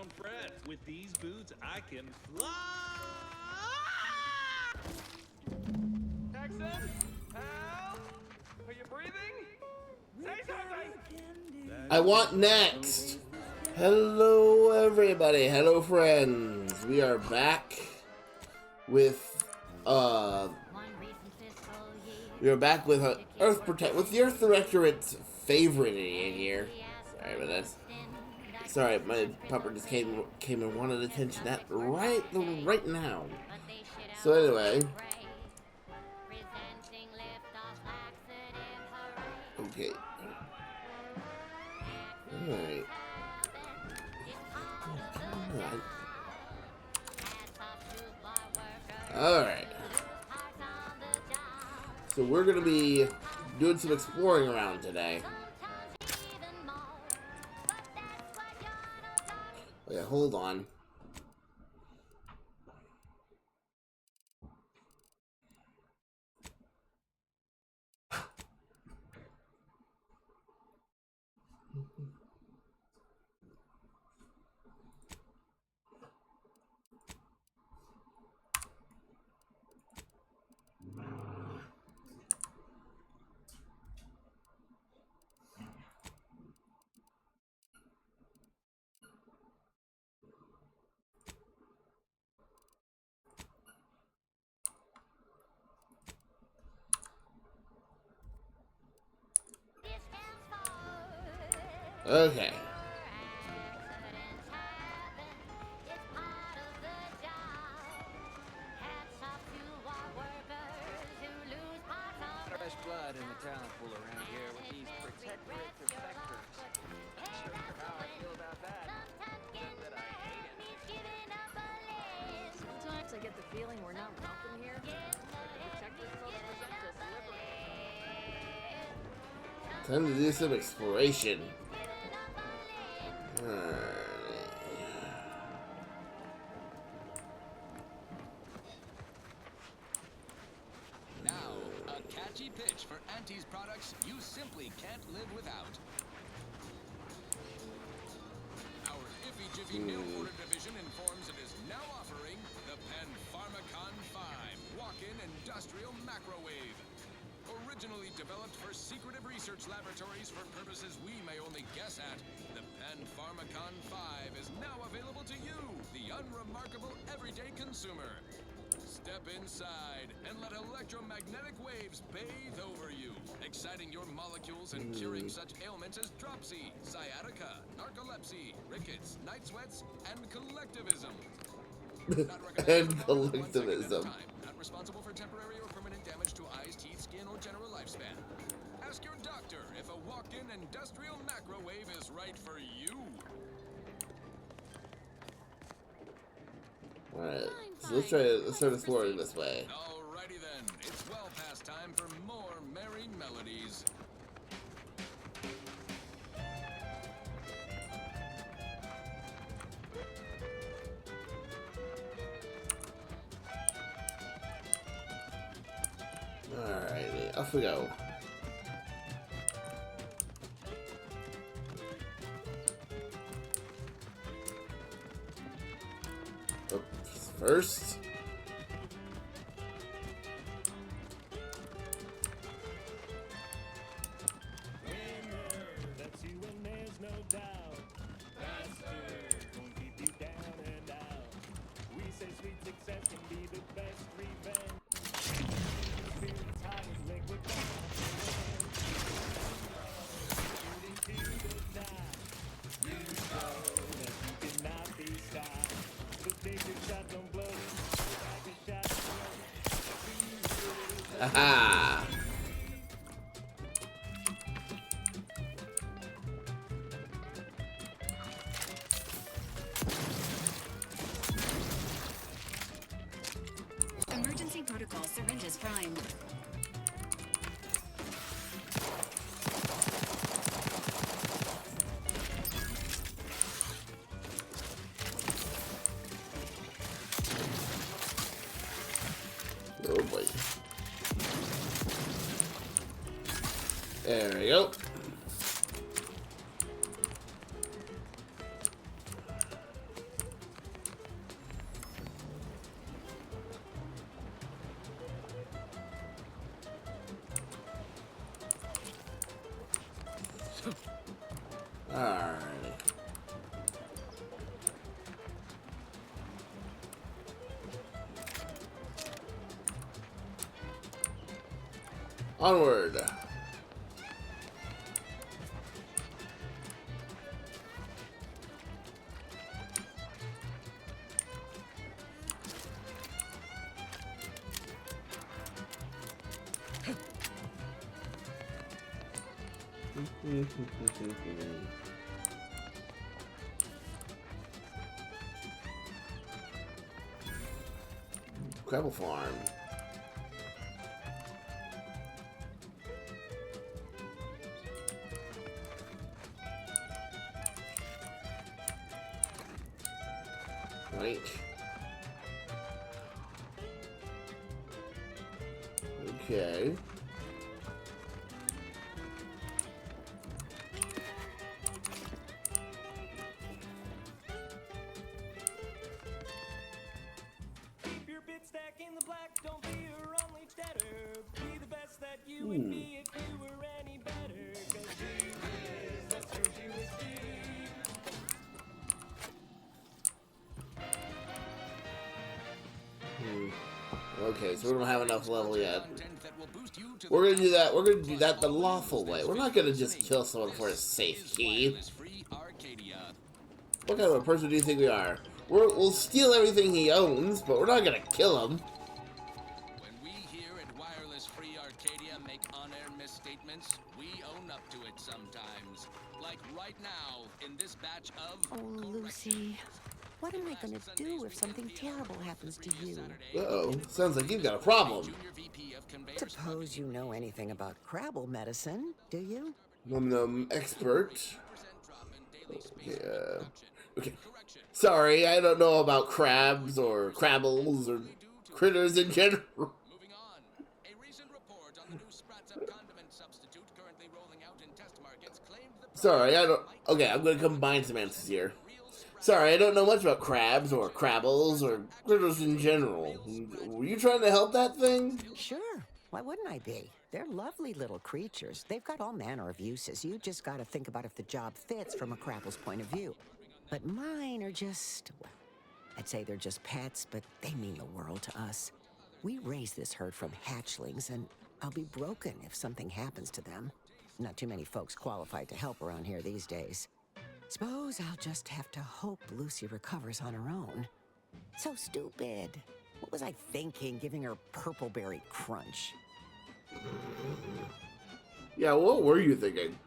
Don't fret. With these boots, I can fly. Jackson? Hal? Are you breathing? Say something! I want next. Hello, everybody. Hello, friends. We are back with with the Earth Directorate's favorite in here. Sorry about this. Sorry, my pupper just came and wanted attention at right now. So anyway. Okay. Alright. Alright. So we're gonna be doing some exploring around today. Oh yeah, hold on. Okay. Fresh blood in the talent pool around here with these protectorate defectors. Not sure how I feel about that. Except that I hate it. Sometimes I get the feeling we're not welcome here. Protectors folks present us liberally. Time to do some exploration. Now, a catchy pitch for Auntie's products you simply can't live without. Our Iffy Jiffy Meal Order division informs it is now offering the Pen Pharmacon 5 Walk-in Industrial Macrowave. Originally developed for secretive research laboratories for purposes we may only guess at, the Pen Pharmacon 5 is now available to you, the unremarkable everyday consumer. Step inside and let electromagnetic waves bathe over you, exciting your molecules and curing such ailments as dropsy, sciatica, narcolepsy, rickets, night sweats, and collectivism. Not recommended for longer than 1 second at a time. Not responsible for temporary or permanent damage to eyes, teeth, skin, or general lifespan. Ask your doctor if a walk-in industrial macrowave is right for you. Alright, so let's start exploring this way. Alrighty then, it's well past time for more merry melodies. Alrighty, off we go. First, That's you and there's no doubt. Bastards won't keep you down and out. We say sweet success can be the best revenge. Spirit's high as liquid shooting to the top. You know that you cannot be stopped. But take your shot, don't blow it. Like a shot, aha! Emergency protocol syringes primed. Oh boy. There we go. Alrighty. Onward. Crabble Farm. Right. Okay. Keep your bit stack in the black, don't be your only debtor. Be the best that you would be if you were any better. 'Cause he is, that's who you esteem. Okay, so we don't have enough level yet. Content that will boost you to We're gonna do that. We're gonna do that the lawful way. We're not gonna just kill someone for a safe key. wireless-free Arcadia. What kind of a person do you think we are? We'll steal everything he owns, but we're not gonna kill him. When we here at Wireless Free Arcadia make on-air misstatements, we own up to it sometimes. Like right now, in this batch of Oh, Lucy. What am I gonna do if something terrible happens to you? Uh-oh. Sounds like you've got a problem. Junior VP of Conveyors Suppose you know anything about Crabble medicine, do you? Num expert. 50% drop in daily space Yeah. Okay. correction. Sorry, I don't know about crabs or crabbles or critters in general. Moving on. A recent report on the new Sprats Up condiment substitute currently rolling out in test markets claimed the Sorry, I don't. Okay, I'm gonna combine some answers here. Sorry, I don't know much about crabs or crabbles or critters in general. Were you trying to help that thing? Sure. Why wouldn't I be? They're lovely little creatures. They've got all manner of uses. You just gotta think about if the job fits from a Crabble's point of view. But mine are just, well, I'd say they're just pets, but they mean the world to us. We raise this herd from hatchlings, and I'll be broken if something happens to them. Not too many folks qualified to help around here these days. Suppose I'll just have to hope Lucy recovers on her own. So stupid. What was I thinking, giving her purpleberry crunch? Yeah, what were you thinking?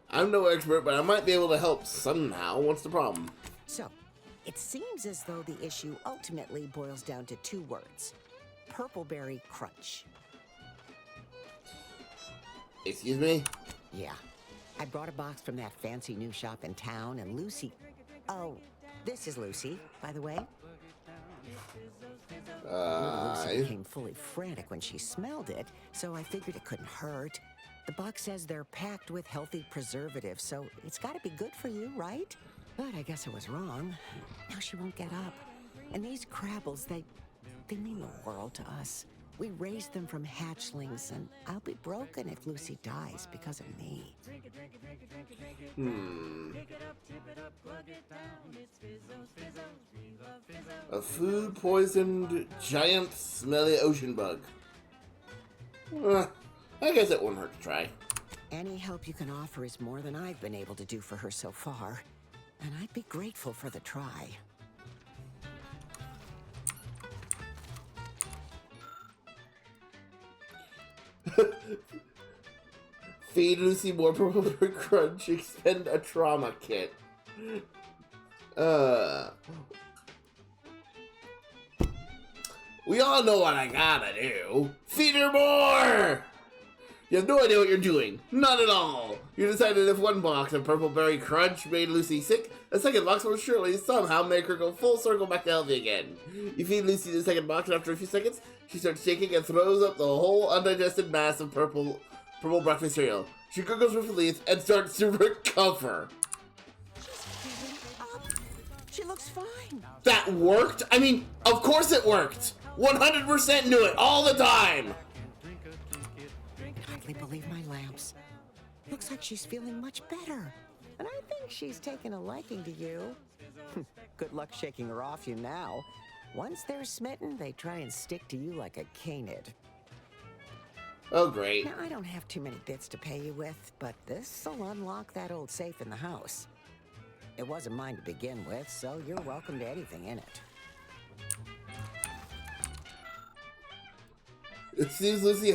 I'm no expert, but I might be able to help somehow. What's the problem? So, it seems as though the issue ultimately boils down to two words. Purpleberry crunch. Excuse me? Yeah. I brought a box from that fancy new shop in town, and Lucy... Oh, this is Lucy, by the way. Lucy became fully frantic when she smelled it, so I figured it couldn't hurt. The box says they're packed with healthy preservatives, so it's gotta be good for you, right? But I guess I was wrong. Now she won't get up. And these Crabbles, they mean the world to us. We raised them from hatchlings, and I'll be broken if Lucy dies because of me. A food-poisoned, giant, smelly ocean bug. I guess it wouldn't hurt to try. Any help you can offer is more than I've been able to do for her so far, and I'd be grateful for the try. Feed Lucy more purple crunch, expend a trauma kit. We all know what I gotta do. Feed her more! You have no idea what you're doing. Not at all. You decided if one box of Purple Berry Crunch made Lucy sick, a second box will surely somehow make her go full circle back to healthy again. You feed Lucy the second box, and after a few seconds, she starts shaking and throws up the whole undigested mass of purple breakfast cereal. She gurgles with relief and starts to recover. She looks fine. That worked? I mean, of course it worked! 100% knew it all the time! I can hardly believe my lamps. Looks like she's feeling much better. And I think she's taken a liking to you. Good luck shaking her off you now. Once they're smitten, they try and stick to you like a canid. Oh, great. Now, I don't have too many bits to pay you with, but this'll unlock that old safe in the house. It wasn't mine to begin with, so you're welcome to anything in it. It seems Lucy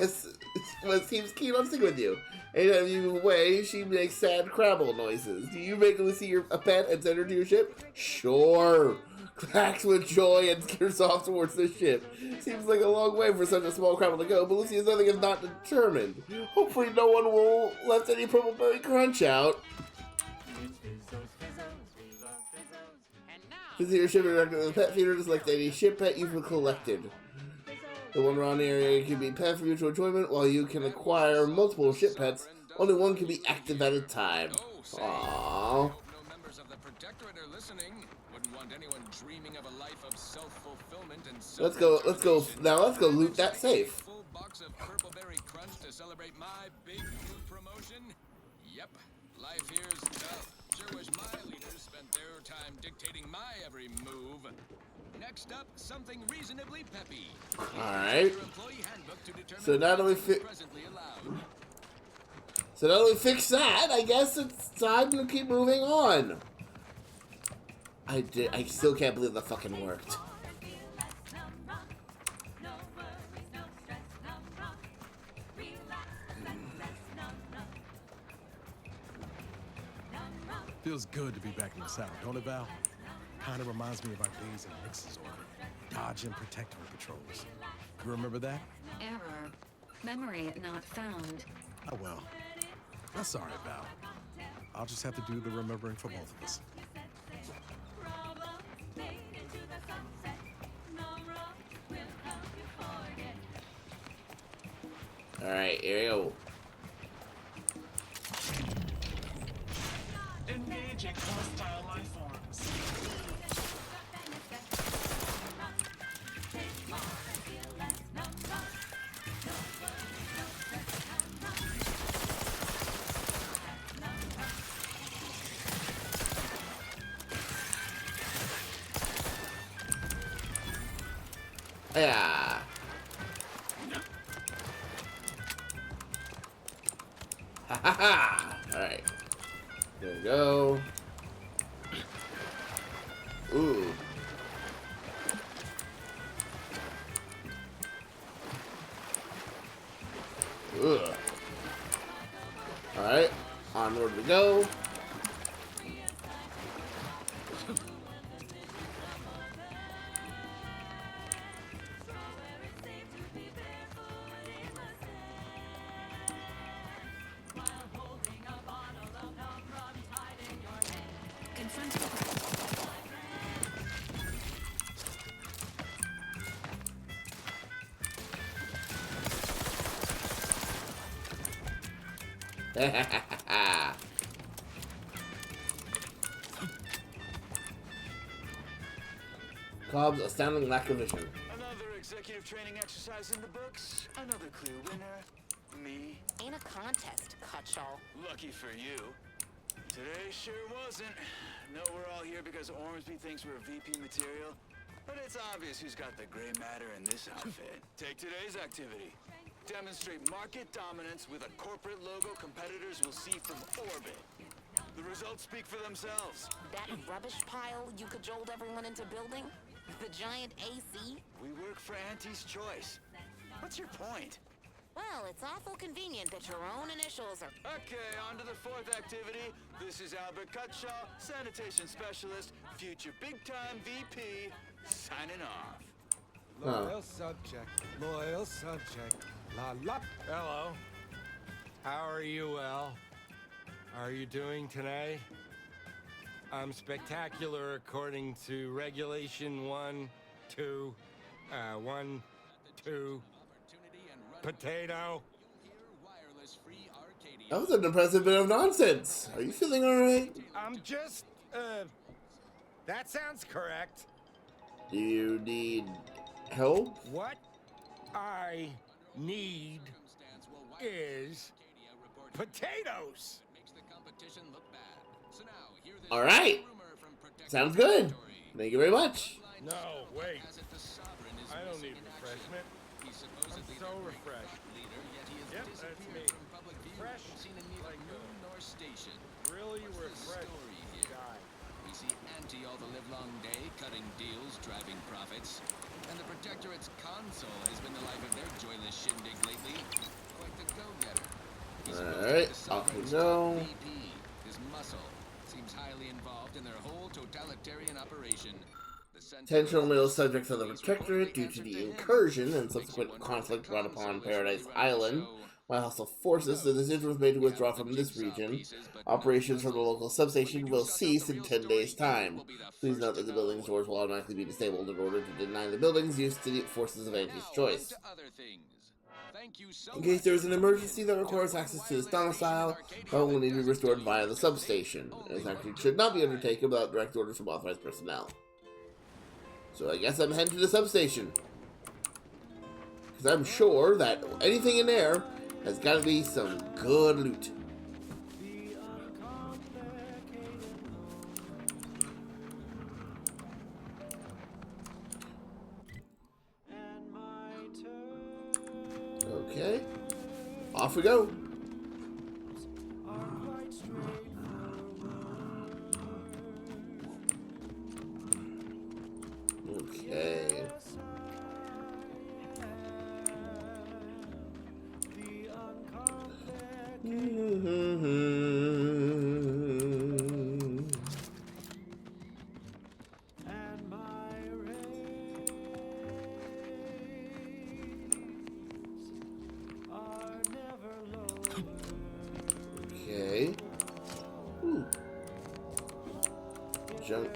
seems keen on sticking with you. Anytime you move away, she makes sad Crabble noises. Do you make Lucy a pet and send her to your ship? Sure. Cracks with joy and skitters off towards the ship. Seems like a long way for such a small Crabble to go, but Lucy is nothing if not determined. Hopefully no one will left any purple berry crunch out. Visit your ship directly to the pet feeder to select any ship pet you've collected. The one around the area can be pet for mutual enjoyment, while you can acquire multiple ship pets. Only one can be active at a time. Aww. No members of the Protectorate are listening. Wouldn't want anyone dreaming of a life of self-fulfillment and Let's go loot that safe. Full box of purple berry crunch to celebrate my big new promotion. Yep, life here's tough. Sure wish my leaders spent their time dictating my every move. Next up, something reasonably peppy. Alright. Your employee handbook to determine So now that we presently allowed. So now that we fix that, I guess it's time to keep moving on. I still can't believe that fucking worked. Feels good to be back in the South, don't it, Val? Kind of reminds me of our days in Nixon's order, dodging protectorate patrols. You remember that? Error. Memory not found. Oh, well. That's all right, Val. I'll just have to do the remembering for both of us. Alright, here we go. Engaging hostile life forms. Yeah. Ha ha ha! Alright. There we go. Ooh. Ugh. Alright. Onward we go. Cobb's astounding lack of vision. Another executive training exercise in the books. Another clear winner. Me. Ain't a contest, Cutshall. Lucky for you. Today sure wasn't. No, we're all here because Ormsby thinks we're VP material. But it's obvious who's got the gray matter in this outfit. Take today's activity. Demonstrate market dominance with a corporate logo competitors will see from orbit. The results speak for themselves. That rubbish pile you cajoled everyone into building? The giant AC? We work for Auntie's Choice. What's your point? Well, it's awful convenient that your own initials are... Okay, on to the fourth activity. This is Albert Cutshaw, sanitation specialist, future big-time VP, signing off. Loyal subject, loyal subject. La la. Hello. How are you, Al? How are you doing today? I'm spectacular according to regulation 1, 2, potato. That was an impressive bit of nonsense. Are you feeling alright? I'm just, that sounds correct. Do you need help? What I need is potatoes. So now, hear this All right. rumor from Protector Sounds good. Territory. Thank you very much. No, wait. Has it the Sovereign is I don't missing need in action. refreshment. He's supposedly so their great refreshed. leader, yet he has Yep, that's disappeared me. from public view, Fresh seen in neither like moon nor station. Really What's the refreshed story here? guy. We see Auntie all the livelong day, cutting deals, driving profits. And the Protectorate's console has been the life of their joyless shindig lately. Quite the go-getter. He's supposed to be Alright, the off we Sovereign's go. VP. His muscle seems highly involved in their whole totalitarian operation. The Tension on the subjects of the Protectorate due to the incursion and subsequent conflict brought upon Paradise Island by hostile forces. The decision was made to withdraw from this region. Operations from the local substation will cease in 10 days' time. Please note that the building's doors will automatically be disabled in order to deny the building's use to the forces of Auntie's choice. In case there is an emergency that requires access to this domicile, power will need to be restored via the substation. This action should not be undertaken without direct orders from authorized personnel. So I guess I'm heading to the substation. Because I'm sure that anything in there has got to be some good loot. Okay. Off we go. Okay. Okay. Ooh. Junk.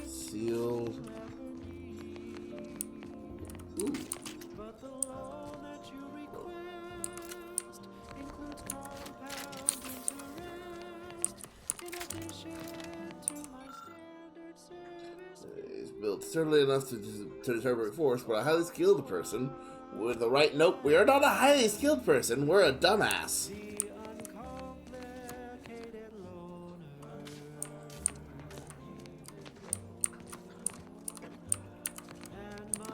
Sealed. Ooh. But the loan that you request includes compound interest in addition to my standard service. He's built sturdily enough to deter force, but a highly skilled person with the right. Nope, we are not a highly skilled person. We're a dumbass. The uncomplicated loner. And my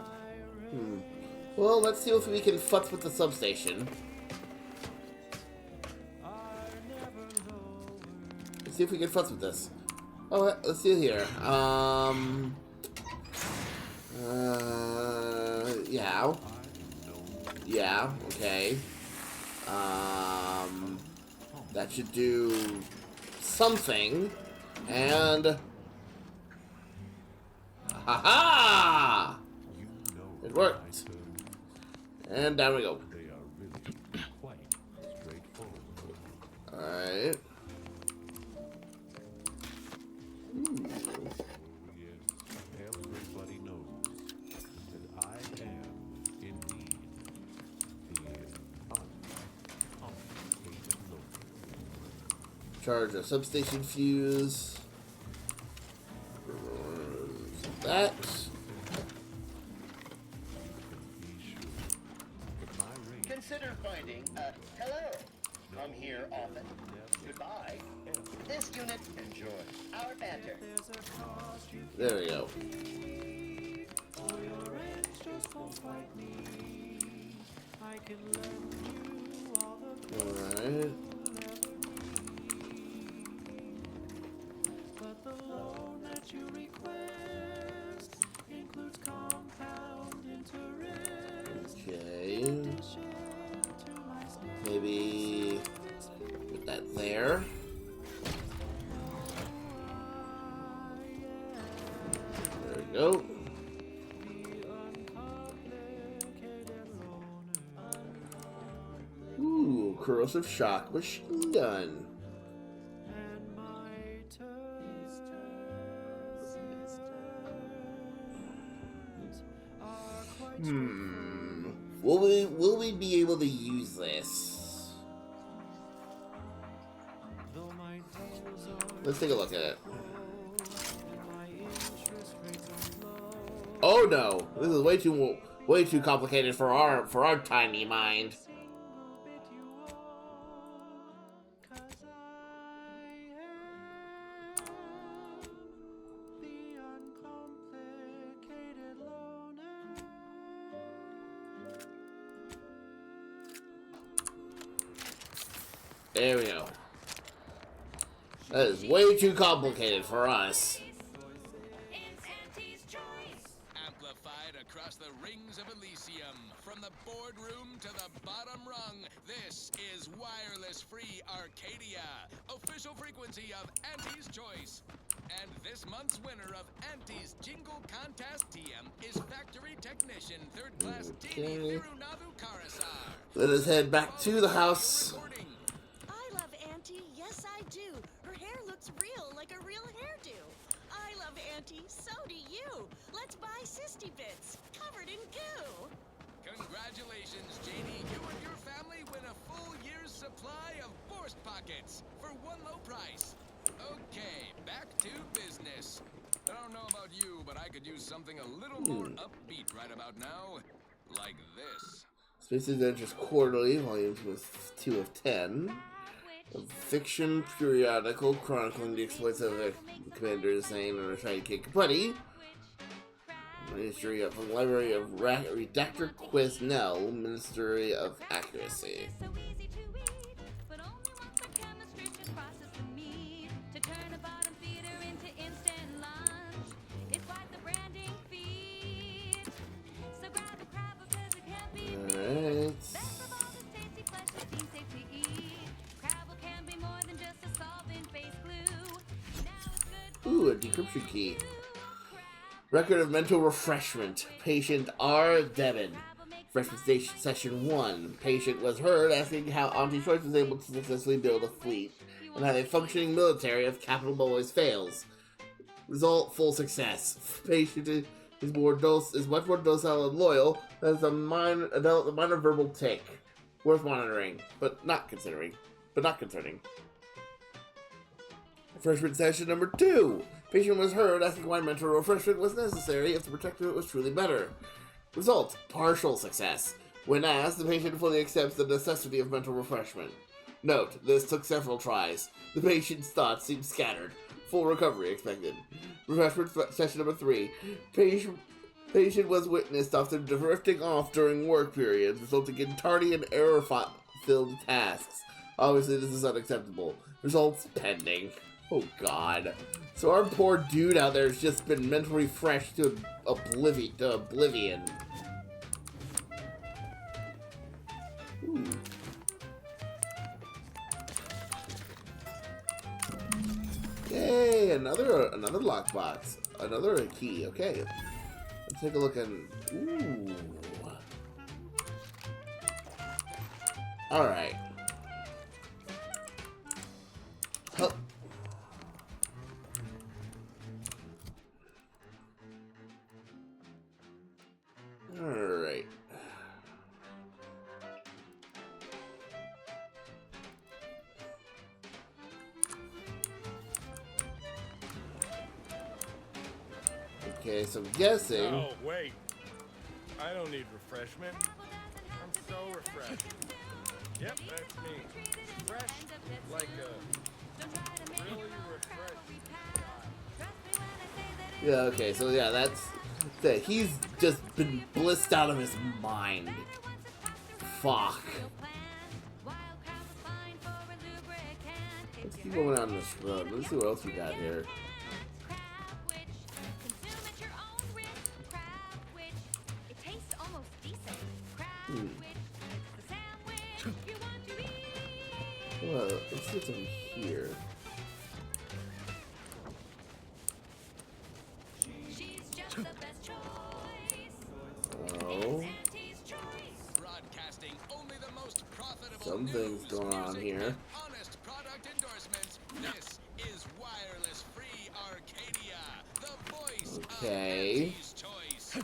Well, let's see if we can futz with the substation. Let's see if we can futz with this. Oh, let's see here. Yeah. Yeah, okay. That should do something. And... Ha-ha! It worked. And down we go. Alright. Everybody knows that I am indeed the uncomplicated loner. Charge a substation fuse. That. Consider finding a hello. I'm here often. Goodbye. This unit, enjoy our banter. There we go. Alright. But the loan that you request includes compound interest. Okay. Maybe put that there. There we go. Ooh, corrosive shock machine gun. Will we be able to use this? Let's take a look at it. Oh no, this is way too Way too complicated for our tiny mind. There we go. That is way too complicated for us. Amplified across the rings of Elysium, from the boardroom to the bottom rung, this is wireless free Arcadia, official frequency of Auntie's Choice. And this month's winner of Auntie's Jingle Contest TM is Factory Technician Third Class Tini Thirunavu Karasar. Let us head back to the house. I love Auntie, yes I do. Her hair looks real, like a real hairdo. I love Auntie, so do you. Let's buy Sisty Bits, covered in goo. Congratulations, Janie. You and your family win a full year's supply of Borst Pockets for one low price. Okay, back to business. I don't know about you, but I could use something a little more upbeat right about now. Like this. Space Adventures Quarterly, Volume 2 of 10. A fiction periodical chronicling the exploits of the Commander Zane and her sidekick Buddy. Ministry of the Library of Redactor Quesnel, Ministry of Accuracy. Alright. Ooh, a decryption key. Record of mental refreshment. Patient R. Devon. Refreshment session 1. Patient was heard asking how Auntie Choice was able to successfully build a fleet and how a functioning military of capital always fails. Result: full success. Patient is much more docile and loyal. Has a minor verbal tick. Worth monitoring, but not concerning. Refreshment session number 2. Patient was heard asking why mental refreshment was necessary if the protectorate was truly better. Result: partial success. When asked, the patient fully accepts the necessity of mental refreshment. Note: this took several tries. The patient's thoughts seemed scattered. Full recovery expected. Refreshment session number 3. Patient was witnessed often drifting off during work periods, resulting in tardy and error-filled tasks. Obviously, this is unacceptable. Results pending. Oh god. So our poor dude out there has just been mentally refreshed to oblivion. Ooh. Yay! Another lockbox. Another key. Okay. Let's take a look at. Ooh. All right. Huh. All right. Okay, so I'm guessing. Oh, wait. I don't need refreshment. I'm so refreshed. Yep, that's me. Fresh, like a really refreshed. Yeah, okay, so yeah, that's that. He's just been blissed out of his mind. Fuck. Let's keep going on this road. Let's see what else we got here. Well, let's see what's over here. Oh. Something's going on here. Honest product endorsements. This is wireless free Arcadia, the voice of Auntie's Choice.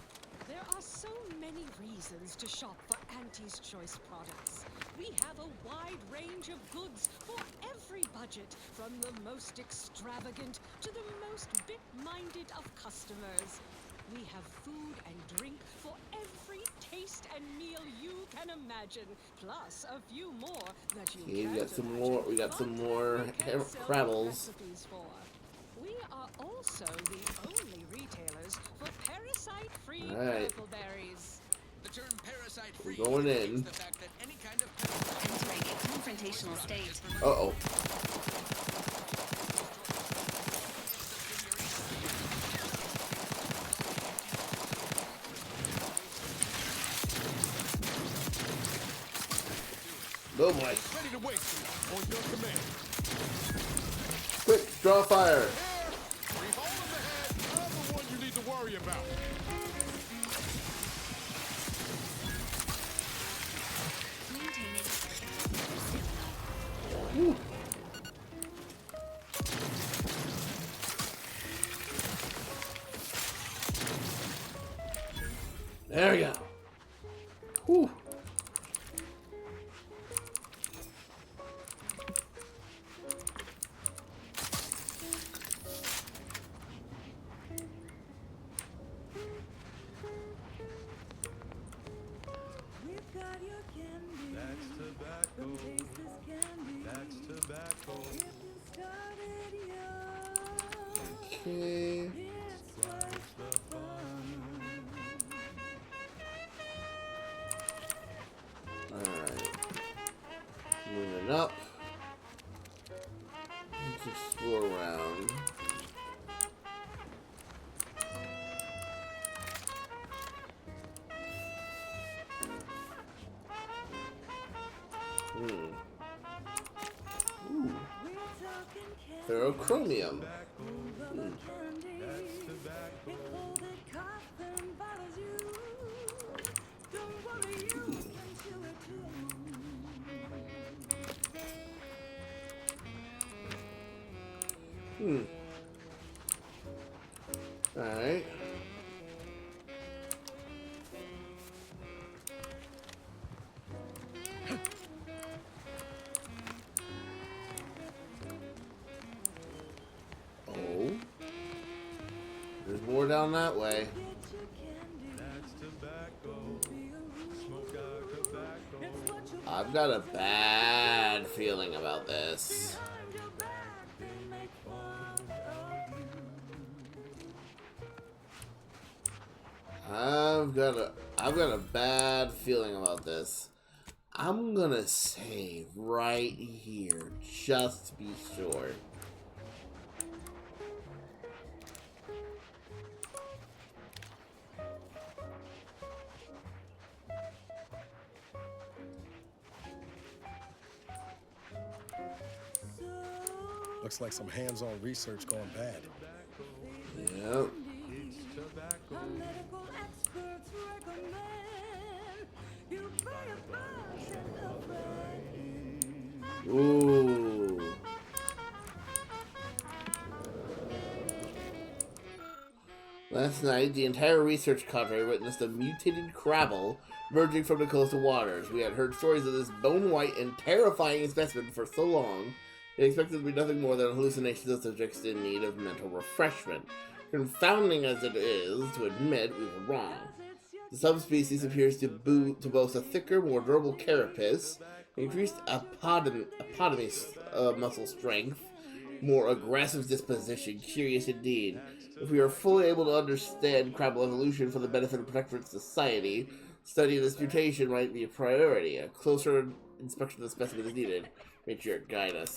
There are so many reasons to shop for Auntie's Choice products. We have a wide range of goods for every budget, from the most extravagant to the most bit-minded of customers. We have food and drink for every taste and meal you can imagine, plus a few more that you Okay, can't we got some imagine, more. We got some but more we can sell Crabbles. recipes for. We are also the only retailers for parasite-free All right. purple berries. The term parasite-free We're going in. indicates the fact that any kind of Entering a confrontational state. Uh-oh. Oh boy. Ready to wait on your command. Quick, draw fire. Free hole in the head. I'm the one you need to worry about. Whew. There we go. Whew. That's tobacco. That's tobacco. Okay. Alright. Moving up. Let's explore around. Ooh. Ferrochromium. Alright. Oh. There's more down that way. That's tobacco. Smoke out tobacco. I've got a bad feeling about this. I've got a bad feeling about this. I'm gonna save right here, just to be sure. Looks like some hands-on research going bad. Yep. Ooh. Last night, the entire research cadre witnessed a mutated Crabble emerging from the coastal waters. We had heard stories of this bone-white and terrifying specimen for so long, they expected to be nothing more than hallucinations of subjects in need of mental refreshment. Confounding as it is to admit we were wrong. The subspecies appears to boast a thicker, more durable carapace, increased apodemy muscle strength, more aggressive disposition. Curious indeed. If we are fully able to understand Crabble evolution for the benefit of protectorate society, studying this mutation might be a priority. A closer inspection of the specimen is needed. Make sure it guide us.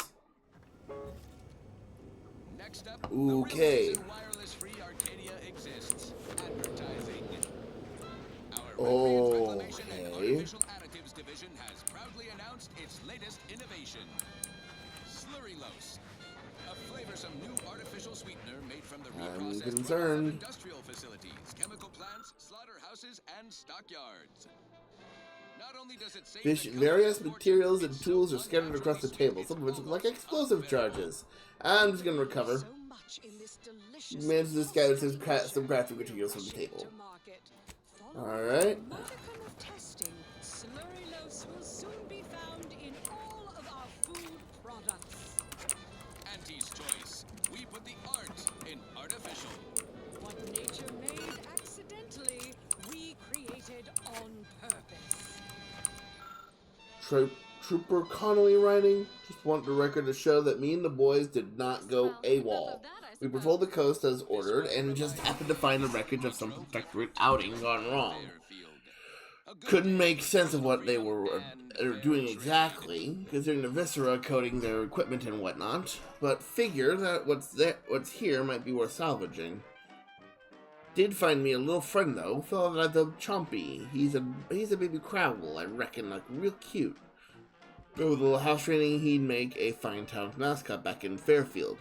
Next up, okay. wireless-free Arcadia exists. Advertising. Okay. Artificial Additives Division has proudly announced its latest innovation, Slurrylose, a flavorsome new artificial sweetener made from the reprocessed products of industrial facilities, chemical plants, slaughterhouses, and stockyards. Not only does it save various materials and tools are scattered across the table, some of which look like explosive charges. I'm just gonna recover. Manage to scatter some crafting materials from the table. Alright. Slurrylose will soon be found in all of our food products. Auntie's Choice. We put the art in artificial. What nature made Trooper Connolly writing. Just want the record to show that me and the boys did not go AWOL. We patrolled the coast as ordered and just happened to find the wreckage of some protectorate outing gone wrong. Couldn't make sense of what they were doing exactly, considering the viscera coating their equipment and whatnot, but figure that what's here might be worth salvaging. Did find me a little friend though, fell out of Chompy. He's a baby Crabble, I reckon, like real cute. But with a little house training, he'd make a fine town mascot back in Fairfield.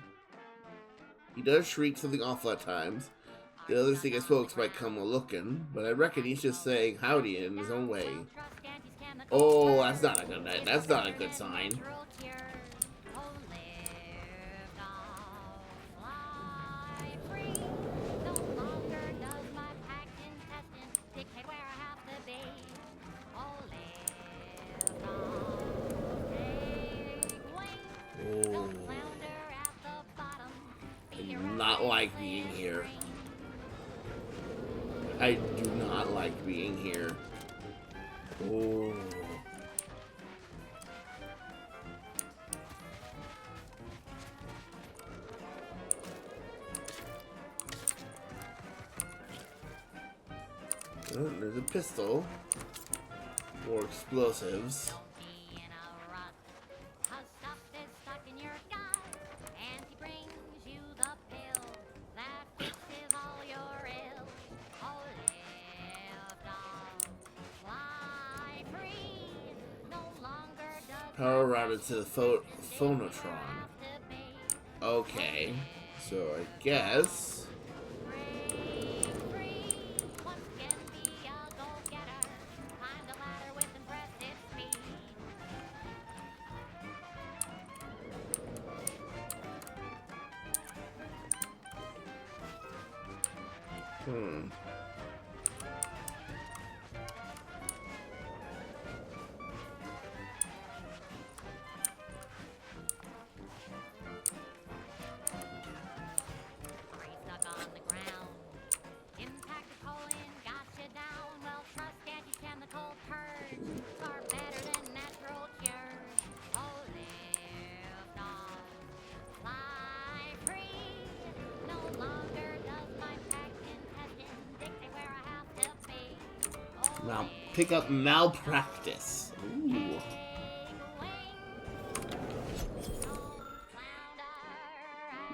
He does shriek something awful at times. The others think his folks might come a-looking, but I reckon he's just saying howdy in his own way. Oh, that's not a good sign. Oh. I do not like being here. I do not like being here. Oh. Oh, there's a pistol. More explosives. Power routed to the phonotron. Okay, so I guess. Now pick up malpractice. Ooh.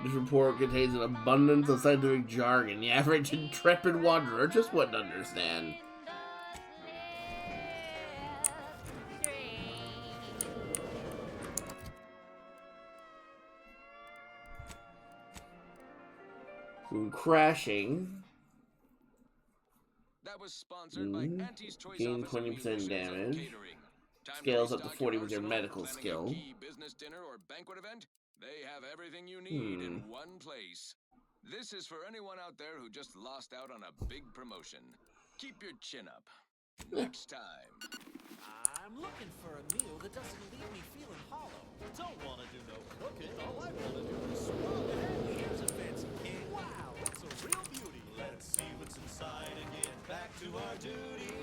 This report contains an abundance of scientific jargon the average intrepid wanderer just wouldn't understand. Crashing. That was sponsored by Auntie's Choice Gain Office of 20% Musicians and damage. Catering. Time to Scales up to restock 40 your with your arsenal, medical planning a skill. key business dinner or banquet event? They have everything you need in one place. This is for anyone out there who just lost out on a big promotion. Keep your chin up. Next time. I'm looking for a meal that doesn't leave me feeling hollow. Don't want to do no cooking. All I want to do is swallow it. Here's a fancy cake. Wow, it's a real beauty. Let's see what's inside and get back to our duty.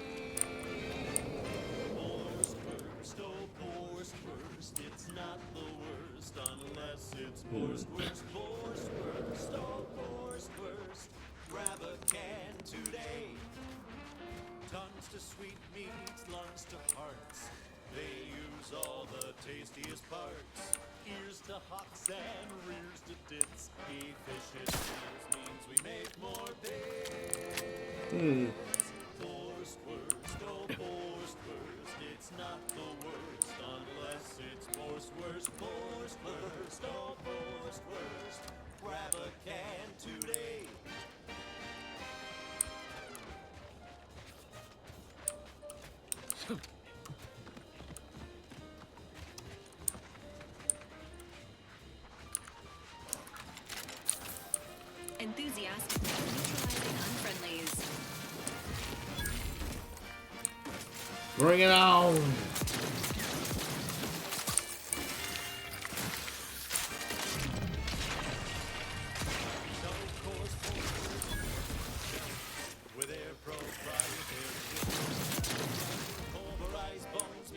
Worst, oh, worst. It's not the worst unless it's worst, oh, worst. Grab a can today. Tongues to sweet meats, lungs to hearts. They use all the tastiest parts. Ears to hocks and rears to tits. Efficient meals means we make more pay. Worst, oh, worst. It's not the worst unless it's worst, oh, worst. Grab a can today. Enthusiastically neutralizing unfriendlies. Bring it on!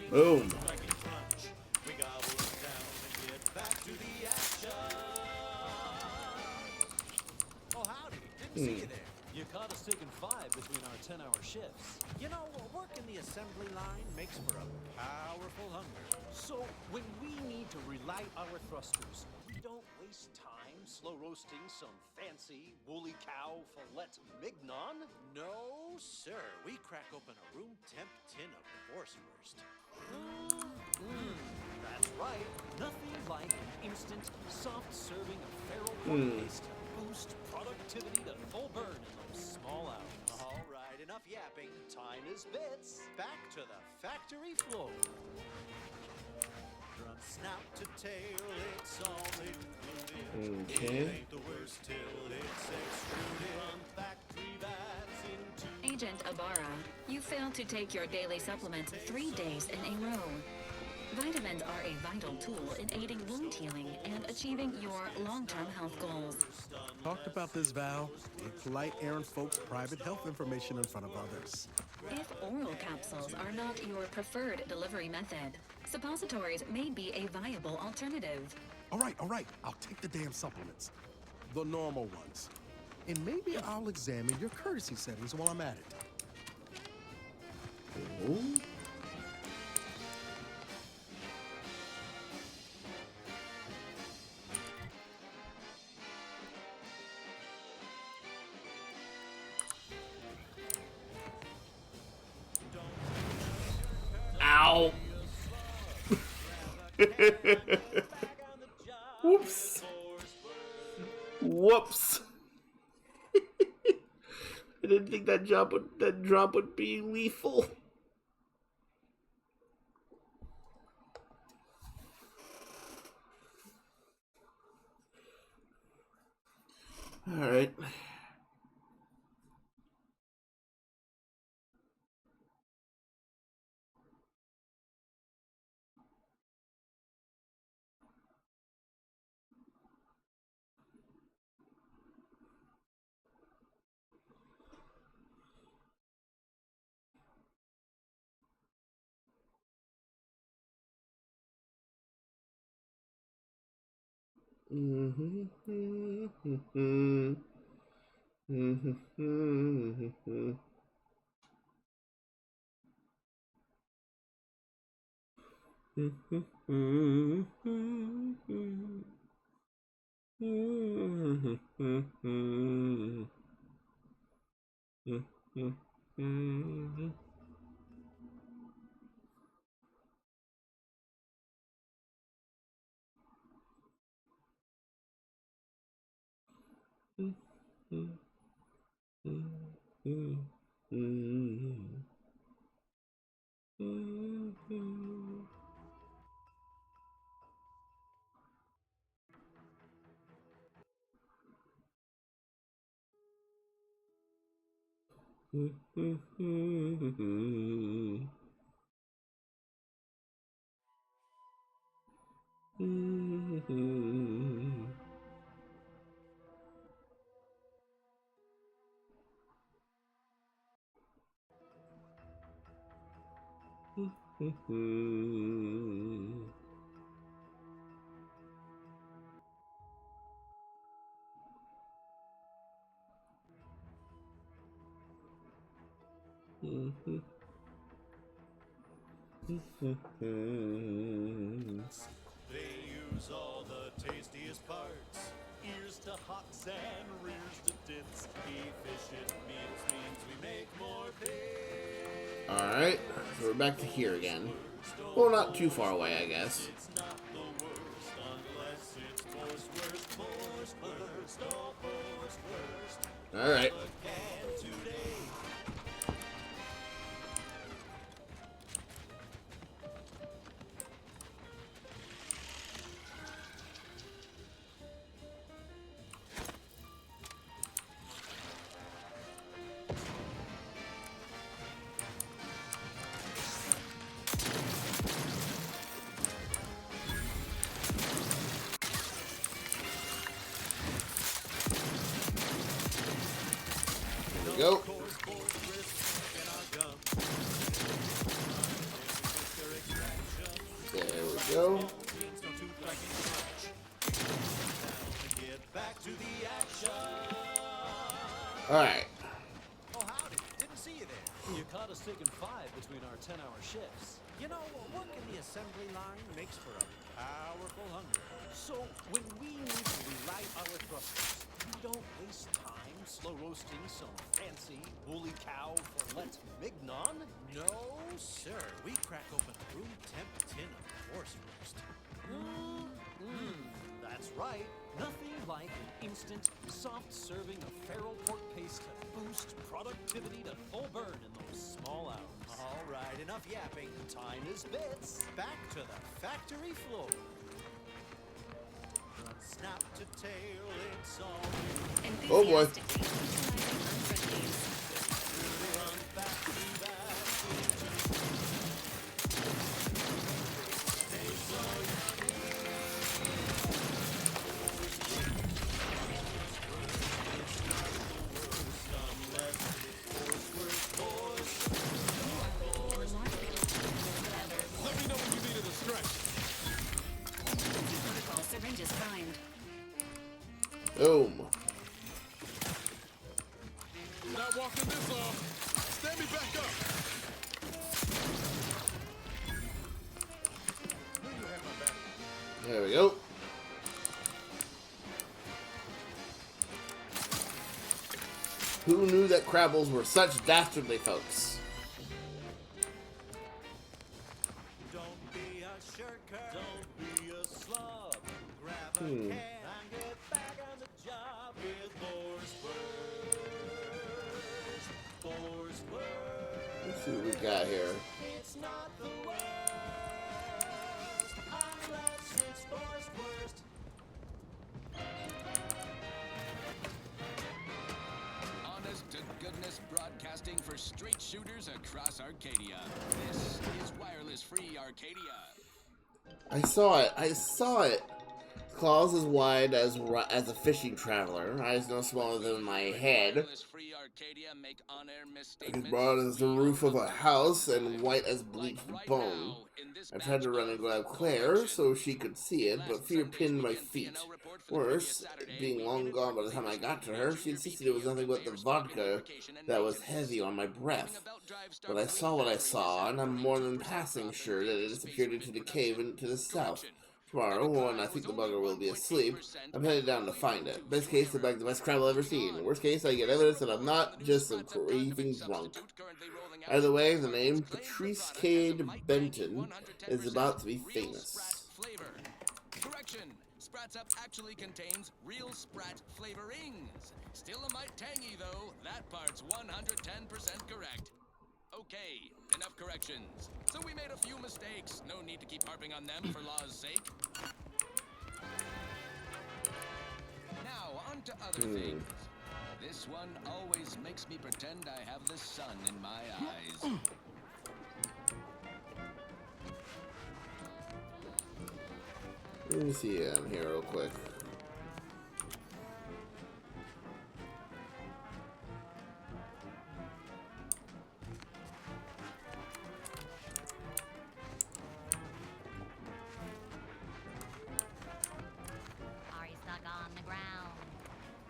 Boom! drive between our 10-hour shifts. You know, work in the assembly line makes for a powerful hunger. So when we need to relight our thrusters, we don't waste time slow roasting some fancy woolly cow fillet mignon. No, sir. We crack open a room temp tin of Borswurst. That's right. Nothing like an instant, soft serving of feral pork paste to boost productivity to full burn in those small hours. All right, enough yapping. Time is bits. Back to the factory floor. From snout to tail, it's all included. Okay. It ain't the worst till it's extruded. From factory vats into Agent Ibarra, you failed to take your daily supplements 3 days in a row. Vitamins are a vital tool in aiding wound healing and achieving your long-term health goals. Talked about this, Val. Ain't polite airing folks' private health information in front of others. If oral capsules are not your preferred delivery method, suppositories may be a viable alternative. All right. I'll take the damn supplements. The normal ones. And maybe I'll examine your courtesy settings while I'm at it. Ooh. Ow. Whoops. Whoops. I didn't think that drop would be lethal. All right. They use all the tastiest parts. Ears to hocks and rears to tits. Efficient means we make more pay. Alright, so we're back to here again. Well, not too far away, I guess. It's not the worst unless it's Borswurst, oh Borswurst. Alright. Again today. Go. There we go. Alright. Oh, howdy. You caught us taking 5 between our 10-hour shifts. You know, work in the assembly line makes for a powerful hunger. So when we need to relight our thrusters, we don't waste time slow roasting some fancy woolly cow fillet mignon. No, sir. We crack open a room temp tin of horse roast. That's right. Nothing like an instant, soft serving of feral pork paste to boost productivity to full burn in those small hours. All right, enough yapping. Time is bits. Back to the factory floor. From snap to tail, it's all Oh boy. run back to Let me know when you needed a stretch. Protocol syringes primed. Boom. Not walking this off. Stand me back up. Knew you had my back. There we go. Who knew that Crabbles were such dastardly folks? Don't be a shirker. Don't be a slob. Grab a Hmm. can and get back on the job with Boar's Worst. Boar's Worst. Let's see what we got here. It's not the worst unless it's Boar's Worst. Honest to goodness broadcasting for straight shooters across Arcadia. This is wireless free Arcadia. I saw it. I saw it. Claws as wide as a fishing traveler. Eyes no smaller than my head. Wireless free Arcadia make on-air As misstatements. broad as the roof of a house and white as bleached bone. I tried to run and grab Claire so she could see it, but fear pinned my feet. Worse, being long gone by the time I got to her, she insisted it was nothing but the vodka that was heavy on my breath. But I saw what I saw, and I'm more than passing sure that it disappeared into the cave to the south. Tomorrow, when I think the bugger will be asleep, I'm headed down to find it. Best case, I bag the best crab I've ever seen. Worst case, I get evidence that I'm not just a craving drunk. Either way, the name Patrice Cade Benton is about to be famous. Flavor. Correction. Sprats Up actually contains real Sprat flavorings. Still a mite tangy though. That part's 110% correct. Okay, enough corrections. So we made a few mistakes. No need to keep harping on them for law's sake. Now, on to other things. This one always makes me pretend I have the sun in my eyes. Let me see here real quick. Are you stuck on the ground?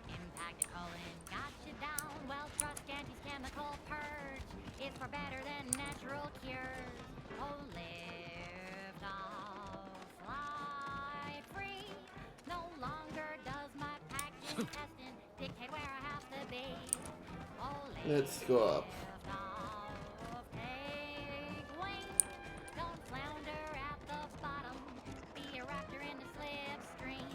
Impacted colon got you down. Well, trust Auntie's chemical purge. It's far better than natural cures. Oh, lift off, fly free. No longer does my package testing dictate where I have to be. Oh, Let's go up. lift off, take wing. Don't flounder at the bottom. Be a raptor in the slipstream.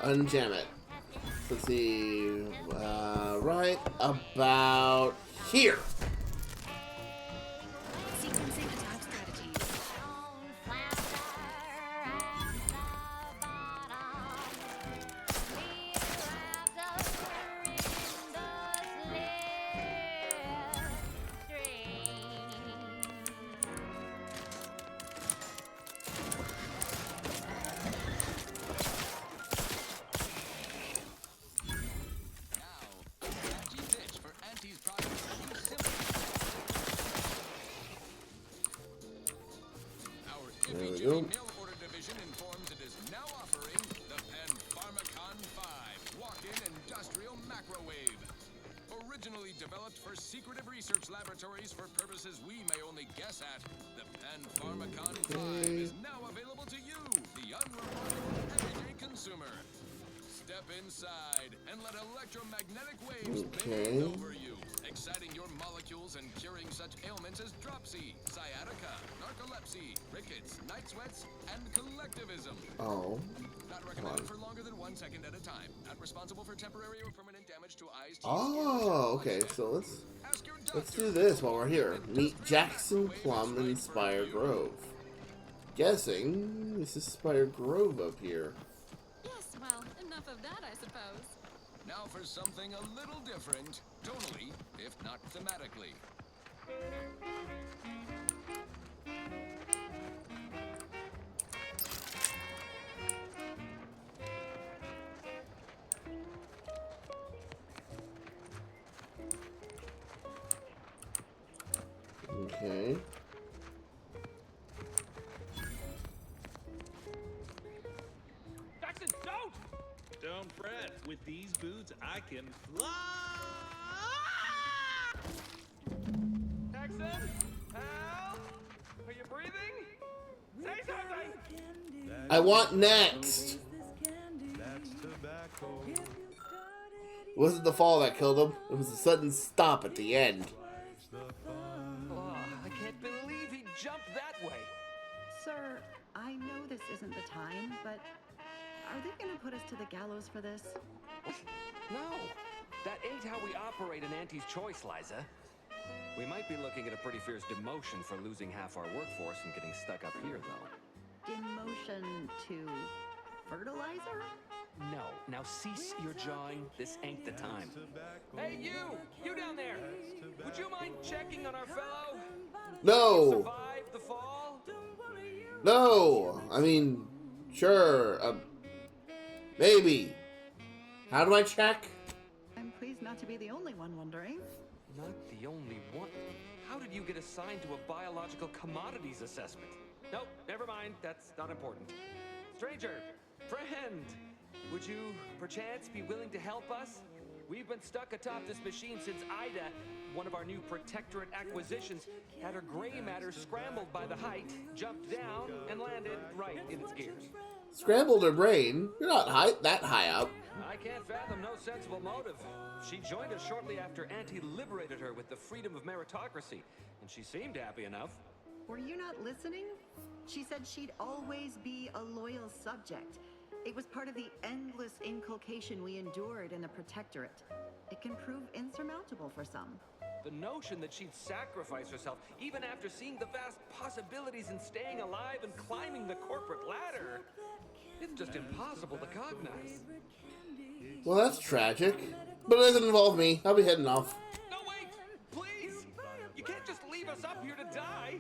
Unjam it. Let's see. Right about here. Sequencing attack strategies. There we go. Mail order division informs it is now offering the Pen Pharmacon 5 walk-in industrial microwave. Originally developed for secretive research laboratories for purposes we may only guess at, the Pen Pharmacon 5 is now available to you, the unreliable everyday consumer. Step inside and let electromagnetic waves bathe over you, exciting your molecules and curing such ailments as dropsy, sciatica, narcolepsy, rickets, night sweats, and collectivism. Oh. Not recommended for longer than 1 second at a time. Not responsible for temporary or permanent damage to eyes. Oh, okay. So let's do this while we're here. Meet Jackson Plum in Spire Grove. Guessing this is Spire Grove up here. Yes, well, enough of that, I suppose. Now for something a little different, tonally, if not thematically. Okay. Jackson, don't! Don't fret. With these boots, I can fly! Jackson? Hal? Are you breathing? Say something! I want next. It wasn't the fall that killed him. It was a sudden stop at the end. Oh, I can't believe he jumped that way. Sir, I know this isn't the time, but are they going to put us to the gallows for this? No, that ain't how we operate in Auntie's Choice, Liza. We might be looking at a pretty fierce demotion for losing half our workforce and getting stuck up here, though. Demotion to fertilizer? No, now cease your jawing. This ain't the time. Hey, you down there. Would you mind checking on our fellow? No. Survived the fall? No. I mean, sure. Maybe. How do I check? I'm pleased not to be the only one wondering. Not the only one. How did you get assigned to a biological commodities assessment? Nope, never mind. That's not important. Stranger, friend, would you perchance be willing to help us? We've been stuck atop this machine since Ida, one of our new protectorate acquisitions, had her gray matter scrambled by the height, jumped down, and landed right in its gears. Scrambled her brain. You're not that high up. I can't fathom no sensible motive. She joined us shortly after Auntie liberated her with the freedom of meritocracy, and she seemed happy enough. Were you not listening? She said she'd always be a loyal subject. It was part of the endless inculcation we endured in the protectorate. It can prove insurmountable for some. The notion that she'd sacrifice herself, even after seeing the vast possibilities in staying alive and climbing the corporate ladder, it's just impossible to cognize. Well, that's tragic. But it doesn't involve me. I'll be heading off. No, wait! Please! You can't just leave us up here to die!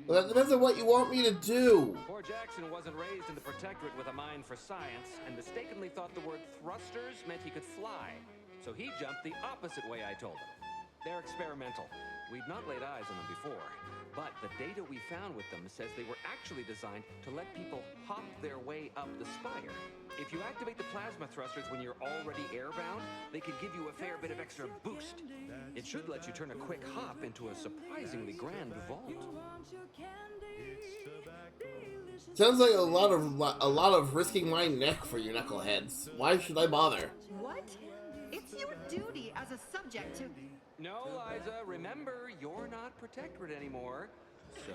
Well, that depends on what you want me to do. Poor Jackson wasn't raised in the protectorate with a mind for science, and mistakenly thought the word thrusters meant he could fly. So he jumped the opposite way I told him. They're experimental. We'd not laid eyes on them before, but the data we found with them says they were actually designed to let people hop their way up the spire. If you activate the plasma thrusters when you're already airbound, they could give you a fair bit of extra boost. It should let you turn a quick hop into a surprisingly grand vault. Sounds like a lot of risking my neck for you knuckleheads. Why should I bother? What? It's your duty as a subject to... No, Liza, remember, you're not protectorate anymore. So,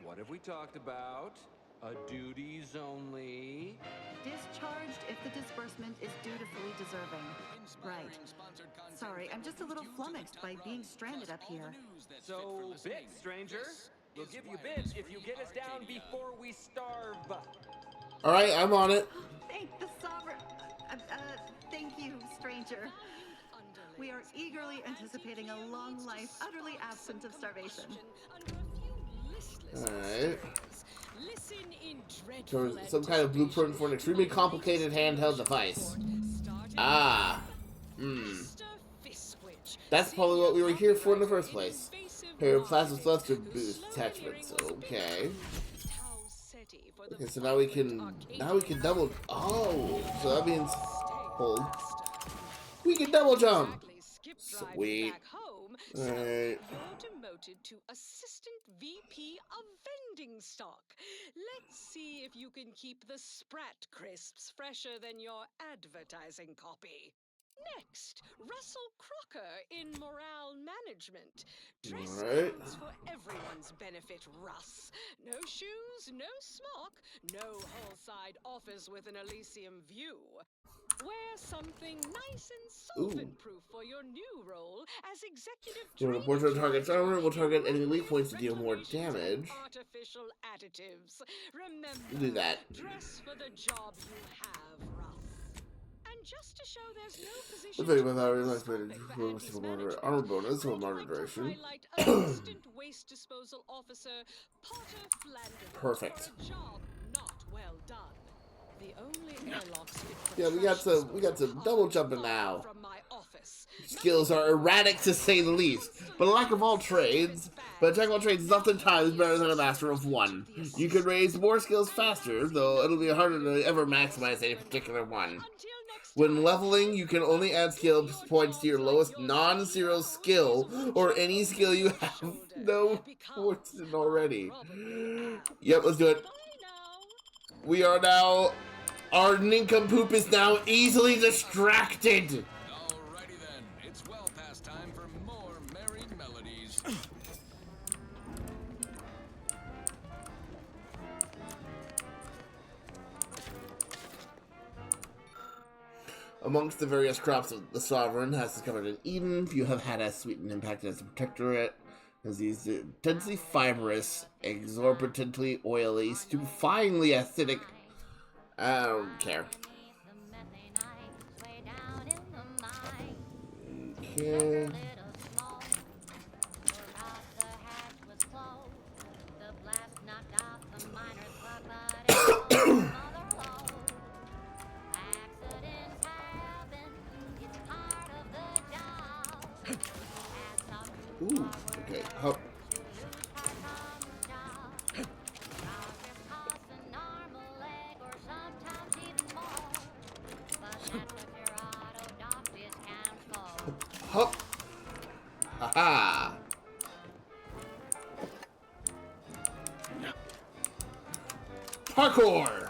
what have we talked about? Duties only. Discharged if the disbursement is dutifully deserving. Right. Sorry, I'm just a little flummoxed by being stranded up here. So, bits, stranger. We'll give you bits if you get us down before we starve. Alright, I'm on it. Thank the sovereign. Thank you, stranger. We are eagerly anticipating a long life, utterly absent of starvation. Alright. Listen in So dreadful some kind of blueprint for an extremely complicated handheld device. Ah. That's probably what we were here for in the first place. Here, plasma thruster boost attachments. Okay. Okay, so now we can double. Oh, so that means hold. We can double jump. Sweet. Alright. You're demoted to Assistant VP of Vending Stock. Let's see if you can keep the Sprat crisps fresher than your advertising copy. Next, Russell Crocker in Morale Management. Dress codes for everyone's benefit, Russ. No shoes, no smock, no whole-side office with an Elysium view. Wear something nice and solvent-proof for your new role as executive When a portrait of target's armor will target enemy weak points to deal more damage. artificial additives. Remember, Do that. dress for the job you have, Russ. And just to show there's no The position thing about that is armor bonus or armor duration. highlight Assistant Waste Disposal Officer Potter Flanders Perfect. for a job not well done. The only airlocks fit for Yeah, we got some double jumping now. from my office. Skills are erratic to say the least, but a lack of all trades. But a jack of all trades is oftentimes better than a master of one. You can raise more skills faster, though it'll be harder to ever maximize any particular one. When leveling, you can only add skill points to your lowest non-zero skill, or any skill you have no points in already. Yep, let's do it. We are now... Our nincompoop is now easily distracted! Alrighty then, it's well past time for more merry melodies. Amongst the various crops of the Sovereign has discovered in Eden, few have had as sweet an impact as the Protectorate, as these intensely fibrous, exorbitantly oily, stupefyingly acidic... I don't care. Okay. Ooh, okay, hop. Hop. Haha. Parkour.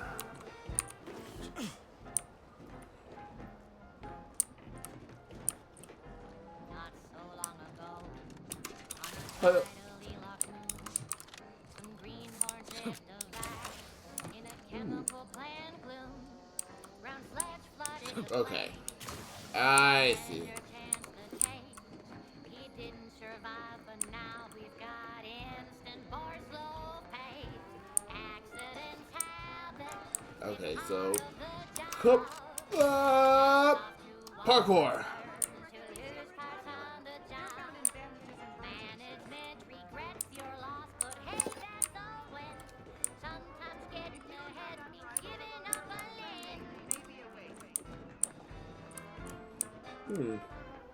Okay. I see. Okay, so parkour.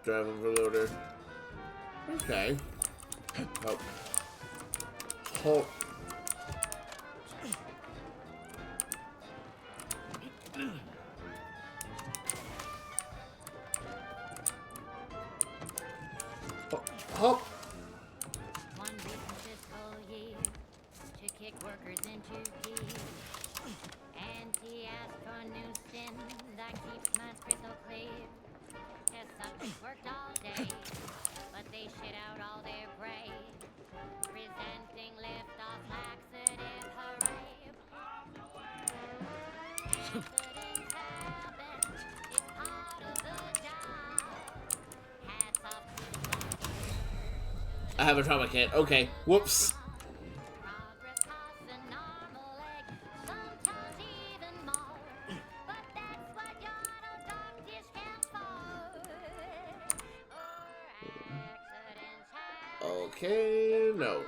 Drive overloader. Okay. Hop. Halt. Hop. One recent fiscal year to kick workers into gear. And he asked for a new sin that keeps minds crystal clear. His subjects worked all day, but they shit out all their prey. Presenting liftoff laxative hooray. I have a trauma kit. Okay. Whoops. Okay, no.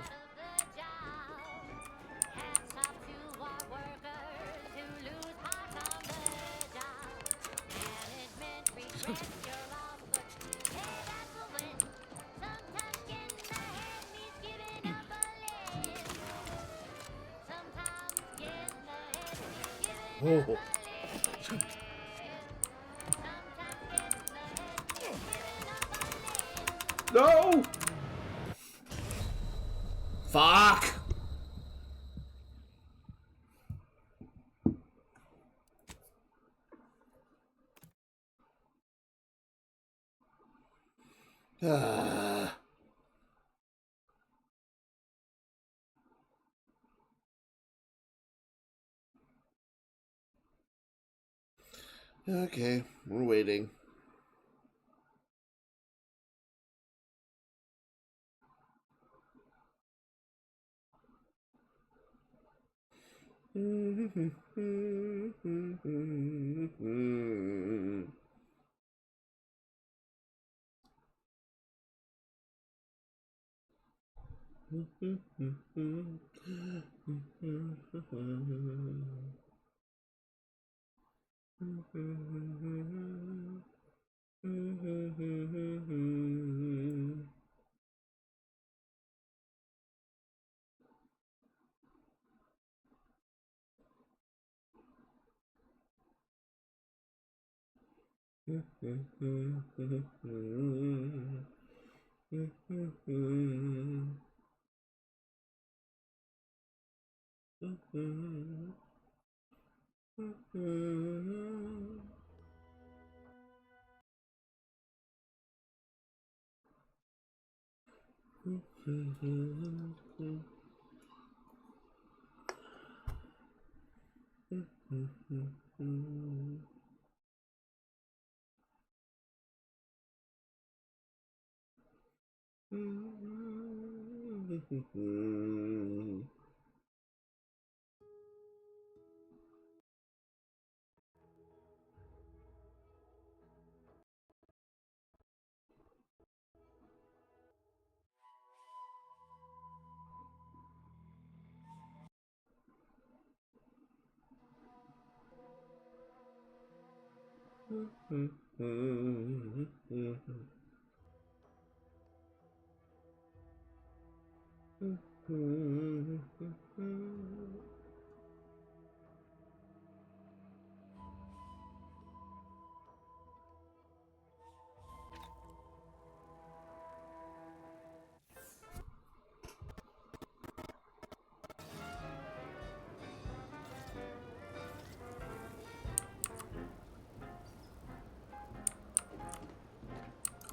Oh. No! Fuck! Okay, we're waiting.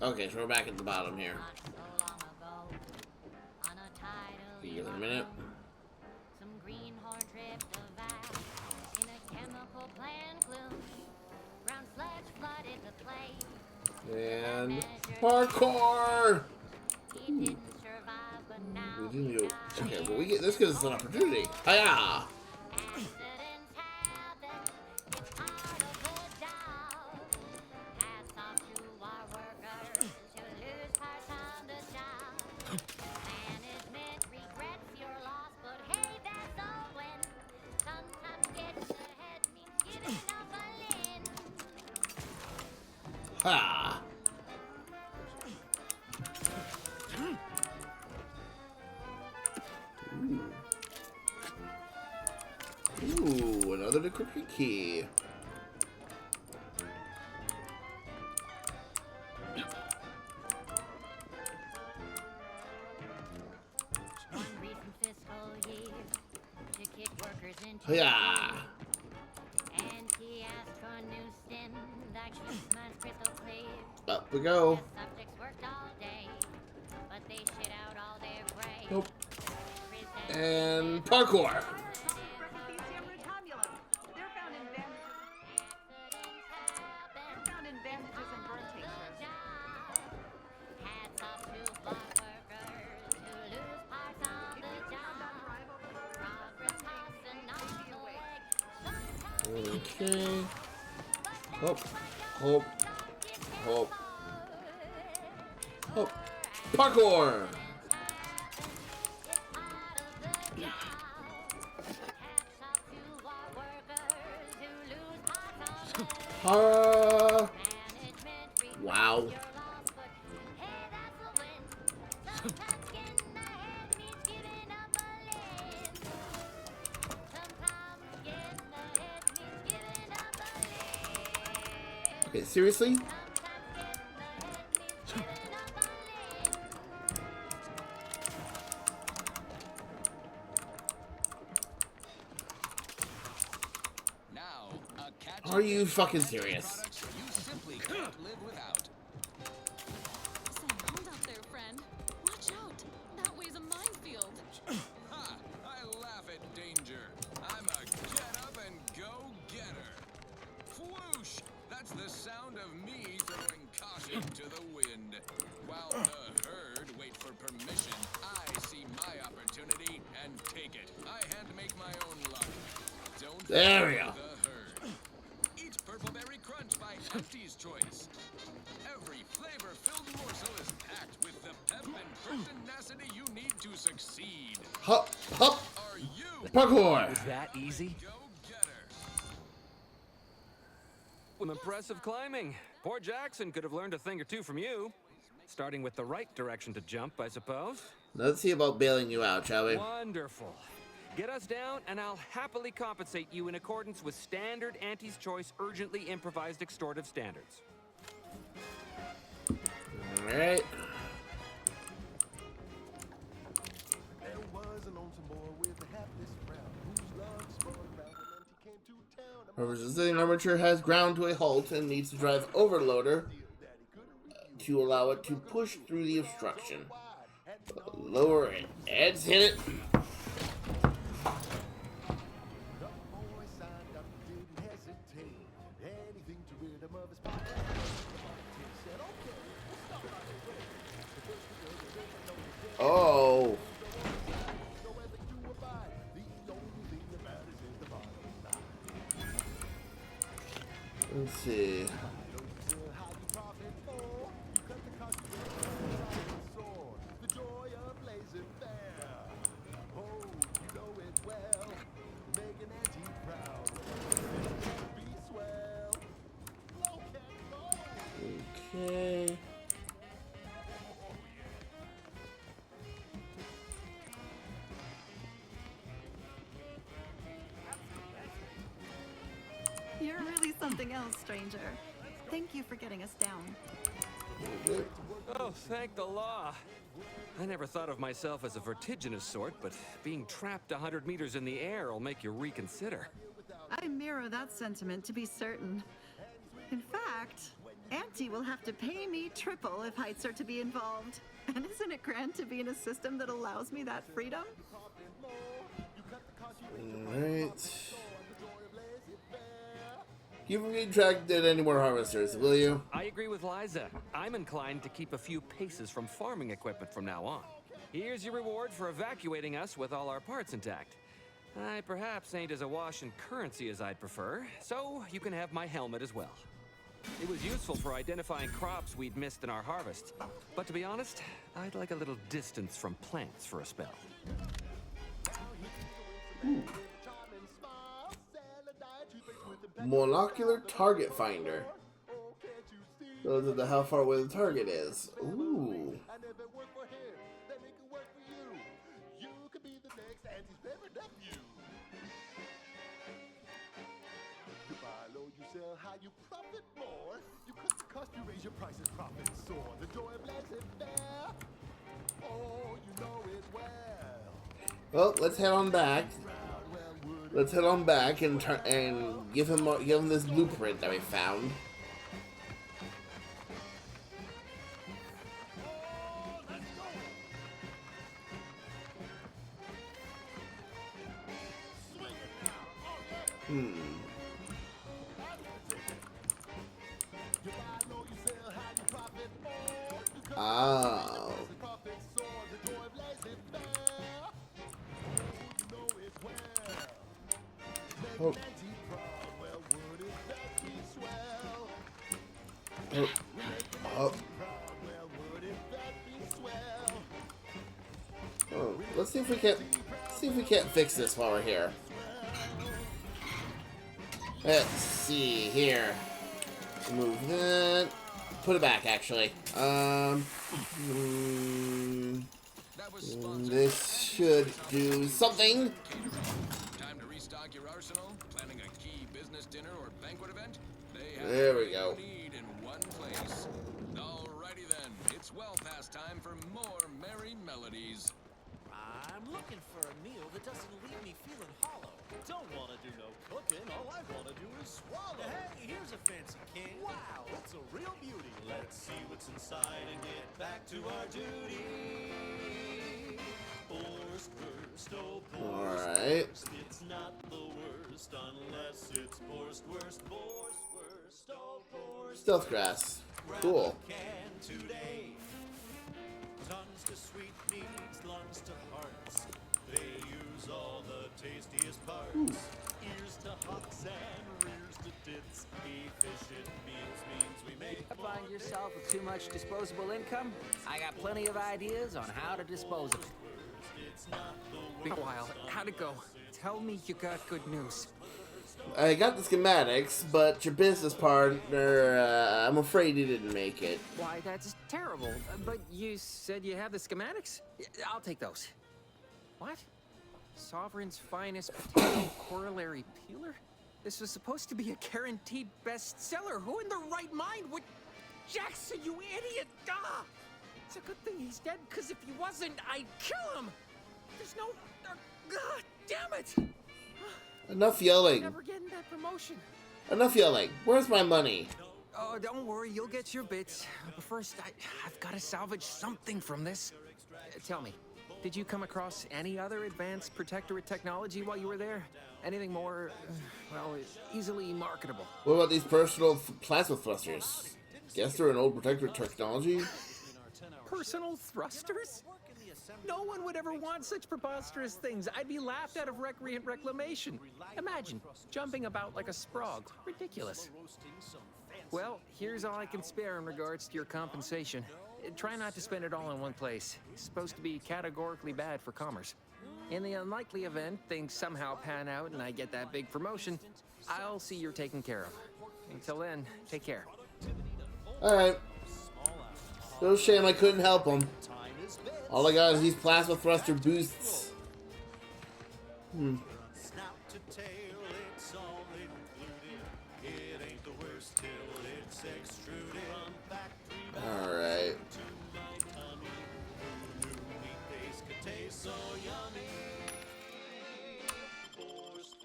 Okay, so we're back at the bottom here. Give it a minute. Some greenhorn tripped a valve in a chemical plant gloom. Brown sludge flooded the place. And parkour! He didn't survive, but now We didn't go. Okay, well, we get this gives us an opportunity. Hiya! accidents happen. It's part of the job. Hats off to our workers who lose parts on the job. Management regrets your loss, but hey, that's all when sometimes getting ahead means giving up a limb. Ha! Ooh, another decryption key. One recent fiscal year to kick workers into Hiya! and he asked for a new stem that keeps minds crystal clear. Up we go. The subjects worked all day, but they shit out all their brains. Nope. And parkour. They're found in bandages Okay. Hop, hop, hop, hop. Parkour! Wow. Okay, seriously? Are you fucking serious? You simply can't live without. Say, hold up there, friend. Watch out. That way's a minefield. Ha! I laugh at danger. I'm a get-up-and-go-getter. Whoosh! That's the sound of me throwing caution to the wind. While the herd wait for permission, I see my opportunity and take it. I hand make my own luck. Don't There we follow go. the herd. Eat Purpleberry Crunch by Auntie's Choice. Every flavor-filled morsel is packed with the pep and pertinacity you need to succeed. Hop, hop. Are you Parkour. Was that easy? With impressive climbing. Poor Jackson could have learned a thing or two from you. Starting with the right direction to jump, I suppose. Let's see about bailing you out, shall we? Wonderful. Get us down, and I'll happily compensate you in accordance with standard Auntie's Choice urgently improvised extortive standards. Alright. There was a lonesome boy with a hapless frown, whose love spun around when he came to town. However, the armature has ground to a halt and needs to drive overloader to allow it to push through the obstruction. Lower it. Heads hit it. Oh. Let's see. Okay. You're really something else, stranger. Thank you for getting us down. Oh, thank the law. I never thought of myself as a vertiginous sort, but being trapped 100 meters in the air will make you reconsider. I mirror that sentiment, to be certain. In fact, Auntie will have to pay me triple if heights are to be involved. And isn't it grand to be in a system that allows me that freedom? Alright. You haven't retracted any more harvesters, will you? I agree with Liza. I'm inclined to keep a few paces from farming equipment from now on. Here's your reward for evacuating us with all our parts intact. I perhaps ain't as awash in currency as I'd prefer, so you can have my helmet as well. It was useful for identifying crops we'd missed in our harvest. But to be honest, I'd like a little distance from plants for a spell. Monocular target finder. Goes into how far away the target is. Ooh. You profit more. You cut the cost, you raise your prices, profit soar. The joy of laissez-faire. Oh, you know it well. Well, let's head on back. Let's head on back and give him this blueprint that we found. Oh. Oh. Oh. Oh. Oh, let's see if we can't fix this while we're here. Let's see here. Move that. Put it back, actually. This should do something. Time to restock your arsenal? Planning a key business dinner or banquet event? They have There we go. need in one place. Alrighty then, it's well past time for more merry melodies. I'm looking for a meal that doesn't leave me feeling hollow. Don't want to do no cooking. All I want to do is swallow. Hey, here's a fancy can. Wow, it's a real beauty. Let's see what's inside and get back to our duty. Forced worst, oh, Alright. worst. It's not the worst unless it's forced worst. Forced worst, oh, forced. Stealth grass. Cool. Can today. Tongues to sweet meats, lungs to hearts. They use all the tastiest parts. Ears to hocks and rears to tits. Efficient means we make more. Find yourself with too much disposable income? I got plenty of ideas on how to dispose of it. Been a while. How'd it go? Tell me you got good news. I got the schematics, but your business partner, I'm afraid he didn't make it. Why, that's terrible. But you said you have the schematics? I'll take those. What? Sovereign's finest potato corollary peeler? This was supposed to be a guaranteed bestseller. Who in their right mind would... Jackson, you idiot! Ah! It's a good thing he's dead, because if he wasn't, I'd kill him! There's no... God damn it! Enough yelling. Never getting that promotion. Enough yelling. Where's my money? Oh, don't worry, you'll get your bits. But first, I've got to salvage something from this. Tell me, did you come across any other advanced protectorate technology while you were there? Anything more, well, easily marketable? What about these personal plasma thrusters? Guess they're an old protectorate technology? Personal thrusters? No one would ever want such preposterous things. I'd be laughed out of recreant reclamation. Imagine, jumping about like a sprog. Ridiculous. Well, here's all I can spare in regards to your compensation. Try not to spend it all in one place. It's supposed to be categorically bad for commerce. In the unlikely event things somehow pan out and I get that big promotion, I'll see you're taken care of. Until then, take care. Alright. No shame I couldn't help him. All I got is these plasma thruster boosts. Snout to tail, it's all included. It ain't the worst till it's extruded. From factory Alright. to my tummy. Who knew meat base could taste so yummy? Forced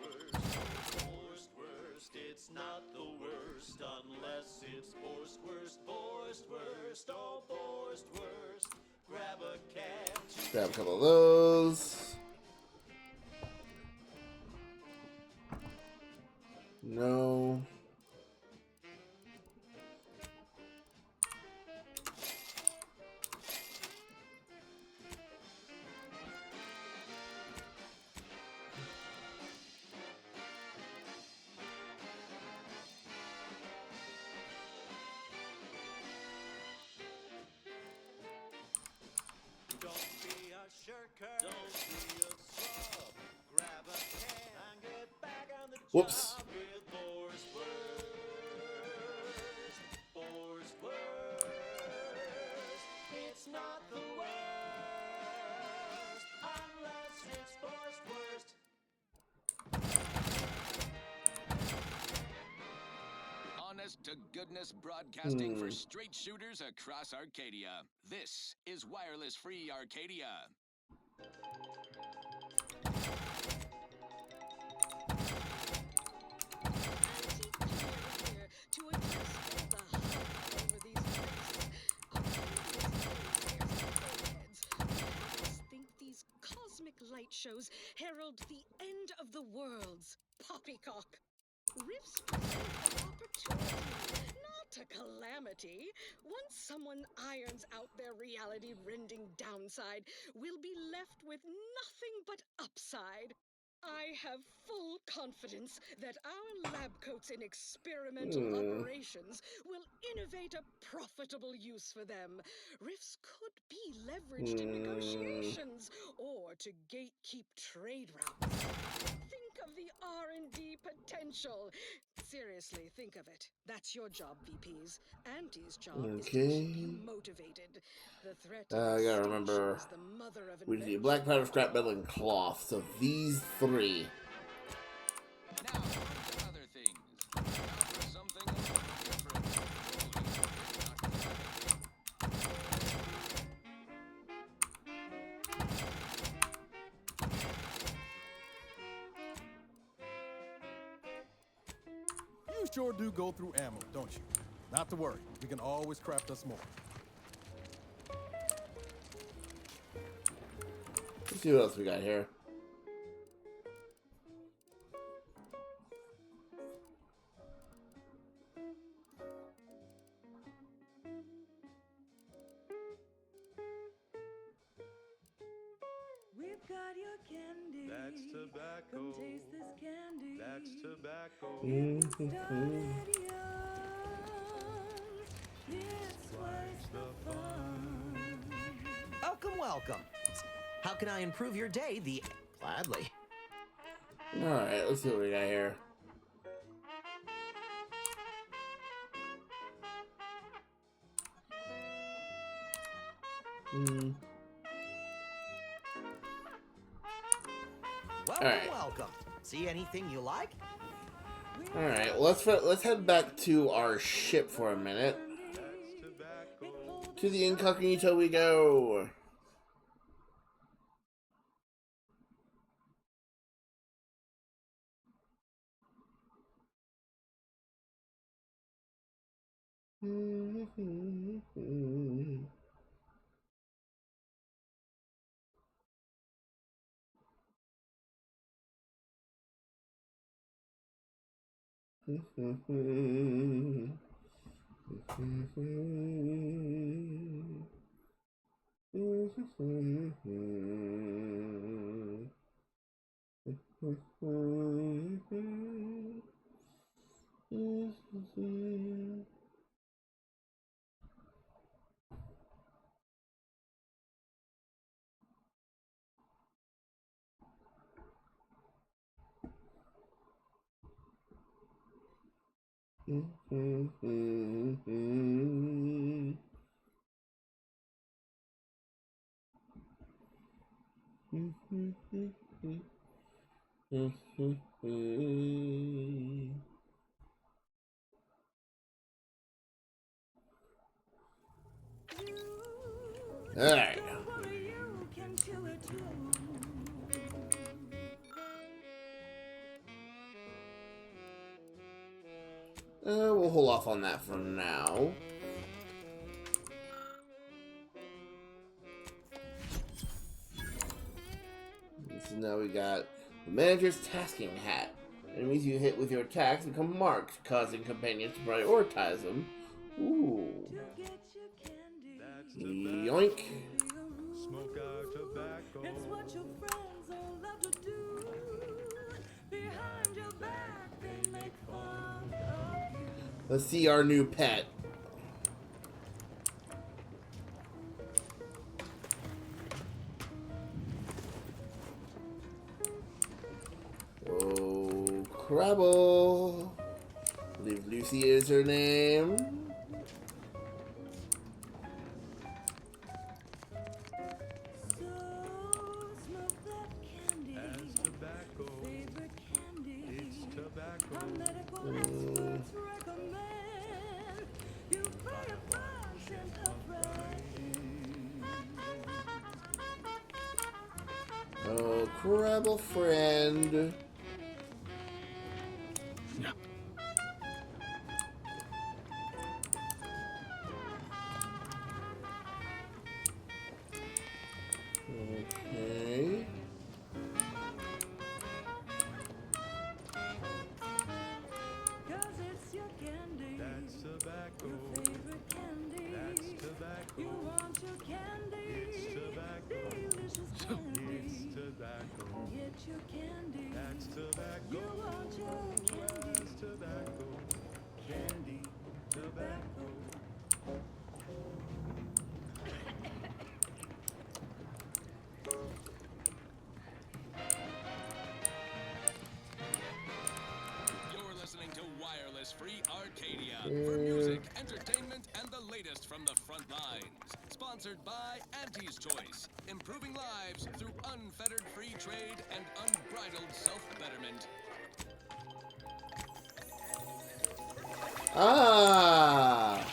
worst, it's not the worst unless it's forced worst, oh forced worst. Grab a can. Grab a couple of those. No. Don't be a shirker. Don't be a scrub. Grab a can and get back on the Whoops. job with forced worst. Forced worst. It's not the worst unless it's forced worst. Honest to goodness broadcasting for straight shooters across Arcadia. This is Wireless Free Arcadia. Here to address all the hubbub over these races. Perhaps think these cosmic light shows herald the end of the worlds. Poppycock. Rifts present an opportunity, not a calamity. Once someone irons out their reality-rending downside, we'll be left with nothing but upside. I have full confidence that our lab coats in experimental operations will innovate a profitable use for them. Rifts could be leveraged in negotiations or to gatekeep trade routes. Think of the R&D potential. Seriously, think of it. That's your job, VPs. Auntie's job is to keep you motivated. The threat of I gotta extinction remember. is the mother of We do invention. black powder, scrap metal, and cloth. So these three. Now, on to other things. Now for something a little different. You sure do go through ammo, don't you? Not to worry. We can always craft us more. Let's see what else we got here. We've got your candy. That's tobacco. Come taste this candy. That's tobacco. It started young. It's twice the fun. Welcome, welcome. How can I improve your day? Gladly. Alright, let's see what we got here. Welcome, Alright. welcome. See anything you like? Alright, well, let's head back to our ship for a minute. To the incognito we go. Alright. We'll hold off on that for now. So now we got the manager's tasking hat. Enemies you hit with your attacks become marked, causing companions to prioritize them. Ooh. Yoink. Smoke out tobacco. It's what your friends all love to do. Behind your back, they make fun of you. Let's see our new pet. Oh, Crabble. I believe Lucy is her name. Oh, Crabble friend. Okay. Cause it's your candy. That's tobacco. Your favorite candy. That's tobacco. You want your candy. It's tobacco. Delicious candy. It's tobacco. Get your candy. Free Arcadia for music, entertainment, and the latest from the front lines. Sponsored by Auntie's Choice, improving lives through unfettered free trade and unbridled self-betterment. Ah!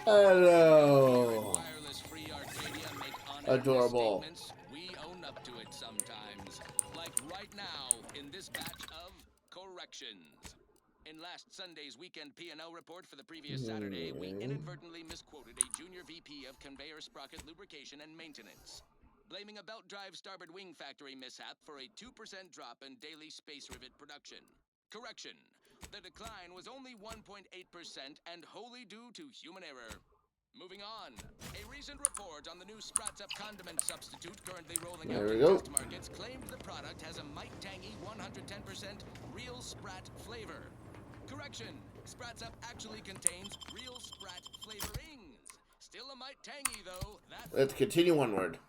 Hello! Wireless Free Arcadia make Adorable. statements. We own up to it sometimes. Like right now in this batch of corrections. In last Sunday's weekend P&L report for the previous Saturday, we inadvertently misquoted a junior VP of conveyor sprocket lubrication and maintenance, blaming a belt drive starboard wing factory mishap for a 2% drop in daily space rivet production. Correction. The decline was only 1.8% and wholly due to human error. Moving on. A recent report on the new Sprats Up condiment substitute currently rolling out in test markets claimed the product has a might tangy 110% real Sprat flavor. Correction. Sprats Up actually contains real Sprat flavorings. Still a mite tangy though. Let's continue onward.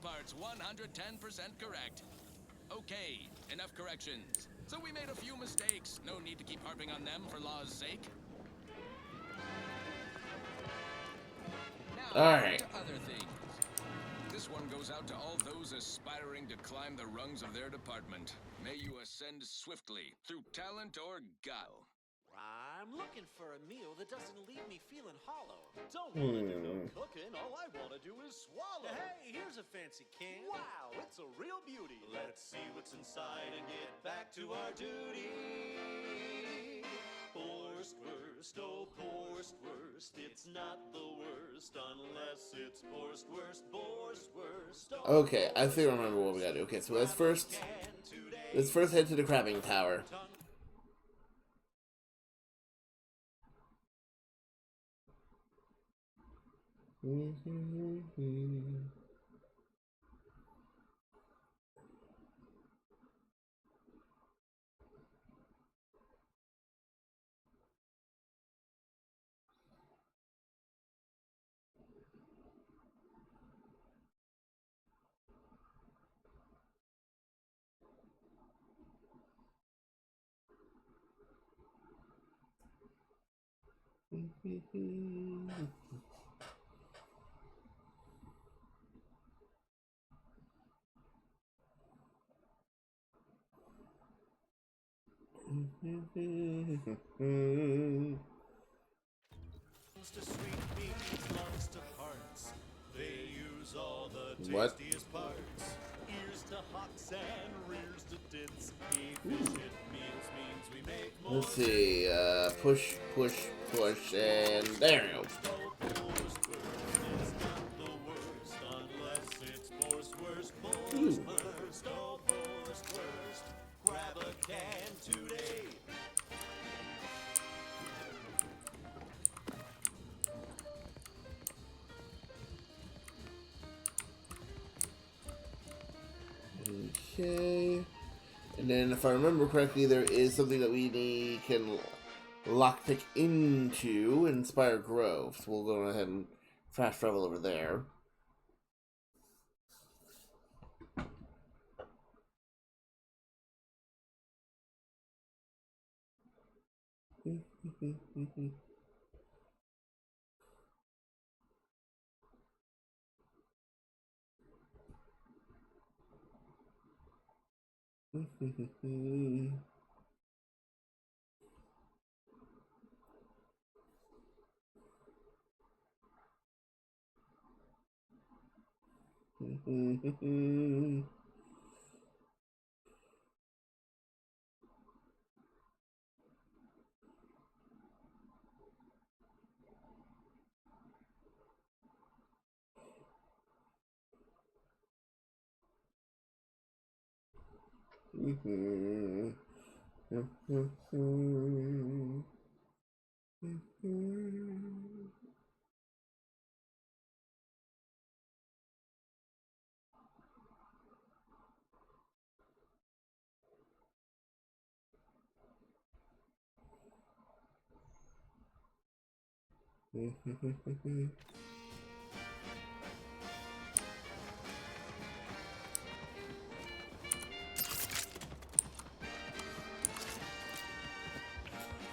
Part's 110% correct. Okay, enough corrections. So we made a few mistakes. No need to keep harping on them for law's sake. Now, Alright. to other things. This one goes out to all those aspiring to climb the rungs of their department. May you ascend swiftly through talent or guile. I'm looking for a meal that doesn't leave me feeling hollow. Don't wanna do no cooking, all I wanna do is swallow. Hey, here's a fancy can. Wow, it's a real beauty. Let's see what's inside and get back to our duty. Borstwurst, oh Borstwurst, it's not the worst unless it's Borstwurst, Borstwurst. Oh, Okay, I think I remember what we gotta do. Okay, so let's first head to the crabbing tower. To sweet beans, lungs to hearts. They use all the What? tastiest parts. Ears to hocks and rears to tits. Efficient meals means we make more. Let's see, push, push, push, and there we go. It's not the worst unless it's Borstwurst, Borstwurst, oh Borstwurst. Grab a can today. Okay. And then, if I remember correctly, there is something that we can lockpick into Inspire Grove. So we'll go ahead and fast travel over there.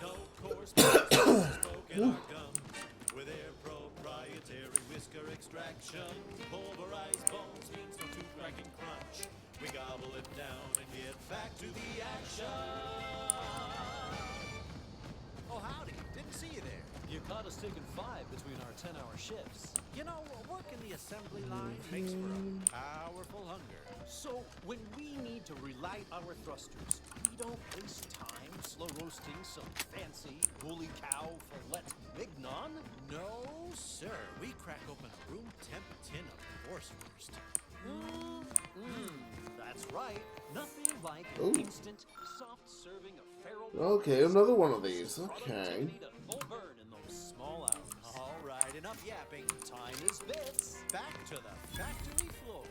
No coarse smoking our gums with their proprietary whisker extraction. Pulverized bones means no tooth cracking crunch. We gobble it down and get back to the action. Oh, howdy. Didn't see you there. You caught us taking 5 between our 10-hour shifts. You know, working the assembly line makes for a powerful hunger. So, when we need to relight our thrusters, we don't waste time slow roasting some fancy woolly cow fillet mignon. No, sir. We crack open a room temp tin of Forstwurst. That's right. Nothing like an Ooh. instant, soft serving of feral. Okay, another one of these. Okay. Full burn in those small hours. All right, enough yapping. Time is bits. Back to the factory floor.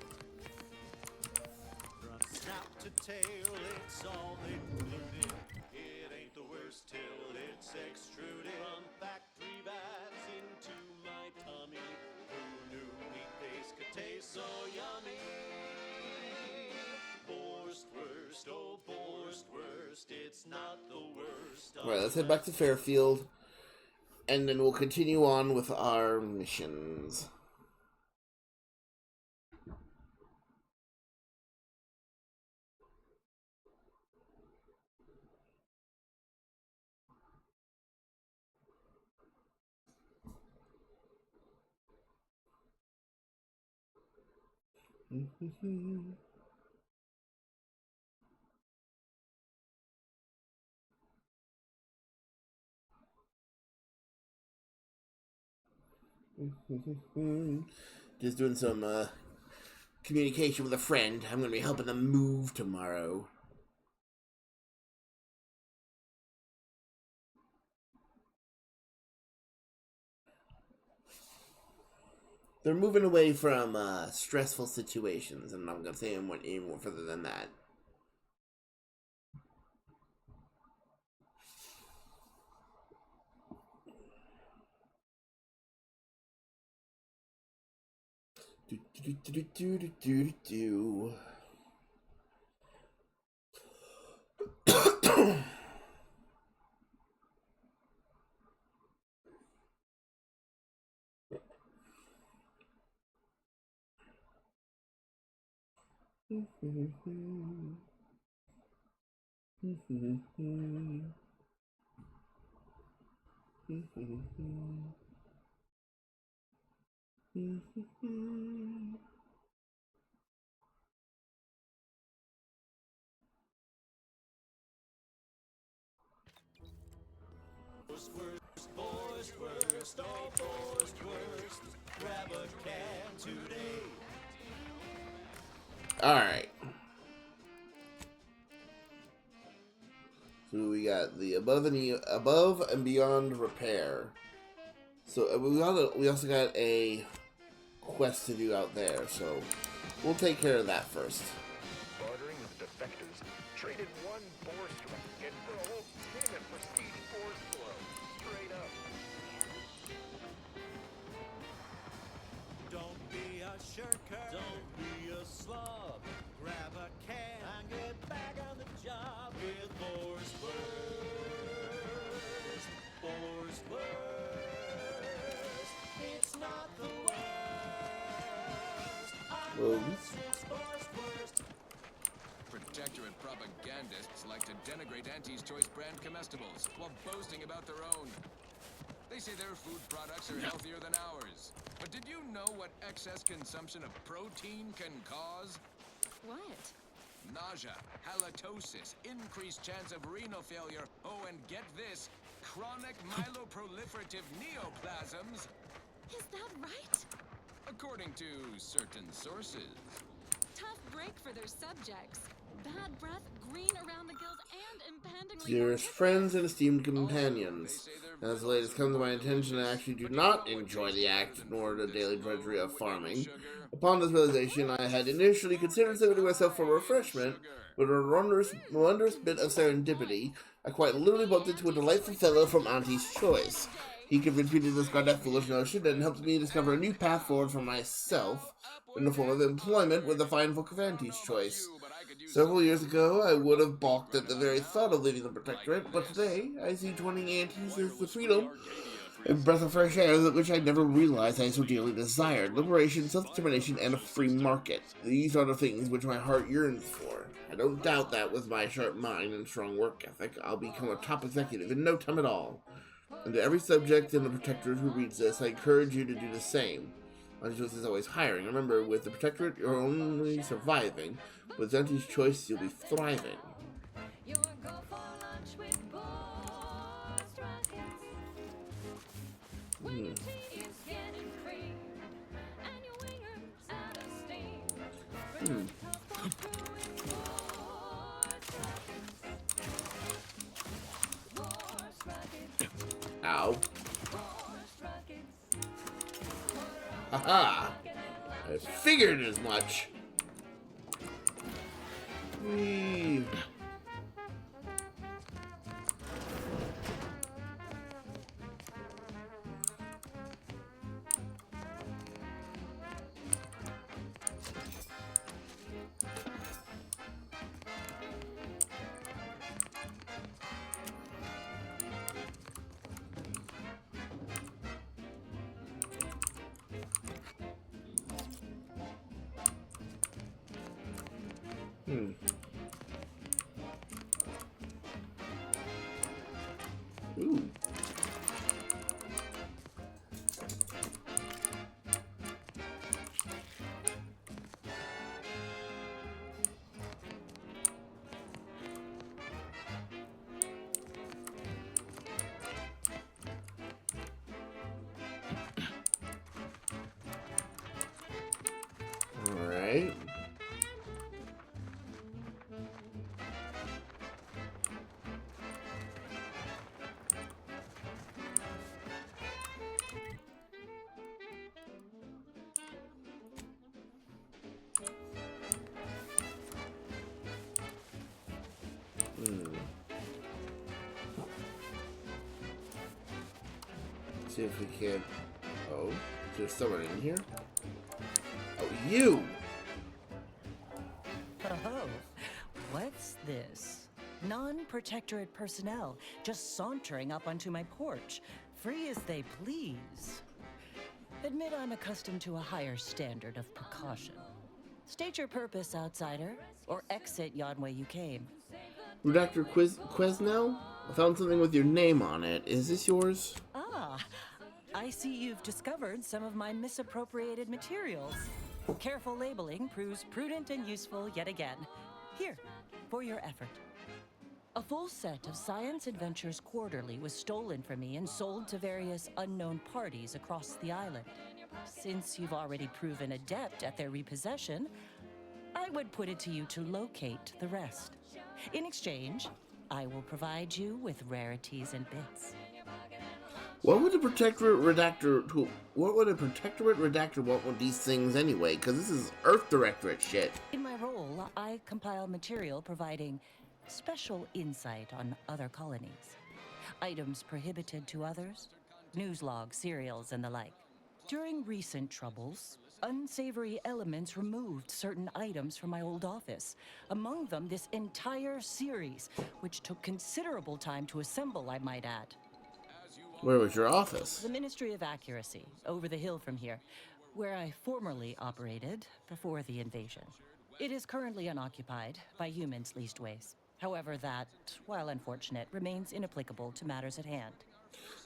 From snap to tail, it's all included. It ain't the worst till it's extruded. From factory vats into my tummy. Who knew meat paste could taste so yummy? Borstwurst, oh Borstwurst, it's not the worst. Alright, let's head back to Fairfield. And then we'll continue on with our missions. Just doing some communication with a friend. I'm going to be helping them move tomorrow. They're moving away from stressful situations, and I'm not going to say any more further than that. Do. Borstwurst, oh Borstwurst, grab a can today. Alright. So we got the above and beyond repair. So we also got a quest to do out there, so we'll take care of that first. Bartering with traded one boar strike and for a whole tin of prestige force blow. Straight up. Don't be a shirker. Don't be a slob. Grab a can and get back on the job with Boar's Worst. Boar's Worst. It's not the worst. Unless it's Boar's Worst. Protectorate propagandists like to denigrate Auntie's Choice brand comestibles while boasting about their own. They say their food products are healthier than ours. But did you know what excess consumption of protein can cause? What? Nausea, halitosis, increased chance of renal failure, oh, and get this, chronic myeloproliferative neoplasms. Is that right? According to certain sources. Tough break for their subjects. Bad breath, green around the gills, and impendingly... Dearest friends and esteemed companions, as late has come to my attention, I actually do not enjoy the act nor the daily drudgery of farming. Upon this realization, I had initially considered submitting myself for refreshment, but with a wondrous bit of serendipity, I quite literally bumped into a delightful fellow from Auntie's Choice. He convinced me to discard that foolish notion and helped me discover a new path forward for myself in the form of employment with the fine folk of Auntie's Choice. Several years ago, I would have balked at the very thought of leaving the Protectorate, but today, I see joining Auntie's as the freedom and breath of fresh air which I never realized I so dearly desired. Liberation, self-determination, and a free market. These are the things which my heart yearns for. I don't doubt that with my sharp mind and strong work ethic, I'll become a top executive in no time at all. And to every subject in the Protectorate who reads this, I encourage you to do the same. Auntie's Choice is always hiring. Remember, with the Protectorate, you're only surviving. With Auntie's Choice, you'll be thriving. Ow. Haha! I figured as much. Whee. Ooh. All right. See if we can. Oh, is there someone in here? Oh, you! Oh, what's this? Non-protectorate personnel just sauntering up onto my porch, free as they please. Admit I'm accustomed to a higher standard of precaution. State your purpose, outsider, or exit yon way you came. Redactor Quesnel? I found something with your name on it. Is this yours? Ah, I see you've discovered some of my misappropriated materials. Careful labeling proves prudent and useful yet again. Here, for your effort. A full set of Science Adventures Quarterly was stolen from me and sold to various unknown parties across the island. Since you've already proven adept at their repossession, I would put it to you to locate the rest. In exchange, I will provide you with rarities and bits. What would a Protectorate Redactor want with these things anyway? Because this is Earth Directorate shit. In my role, I compile material providing special insight on other colonies, items prohibited to others, news logs, serials, and the like. During recent troubles, unsavory elements removed certain items from my old office. Among them, this entire series, which took considerable time to assemble, I might add. Where was your office? The Ministry of Accuracy, over the hill from here, where I formerly operated before the invasion. It is currently unoccupied by humans leastways. However, that, while unfortunate, remains inapplicable to matters at hand.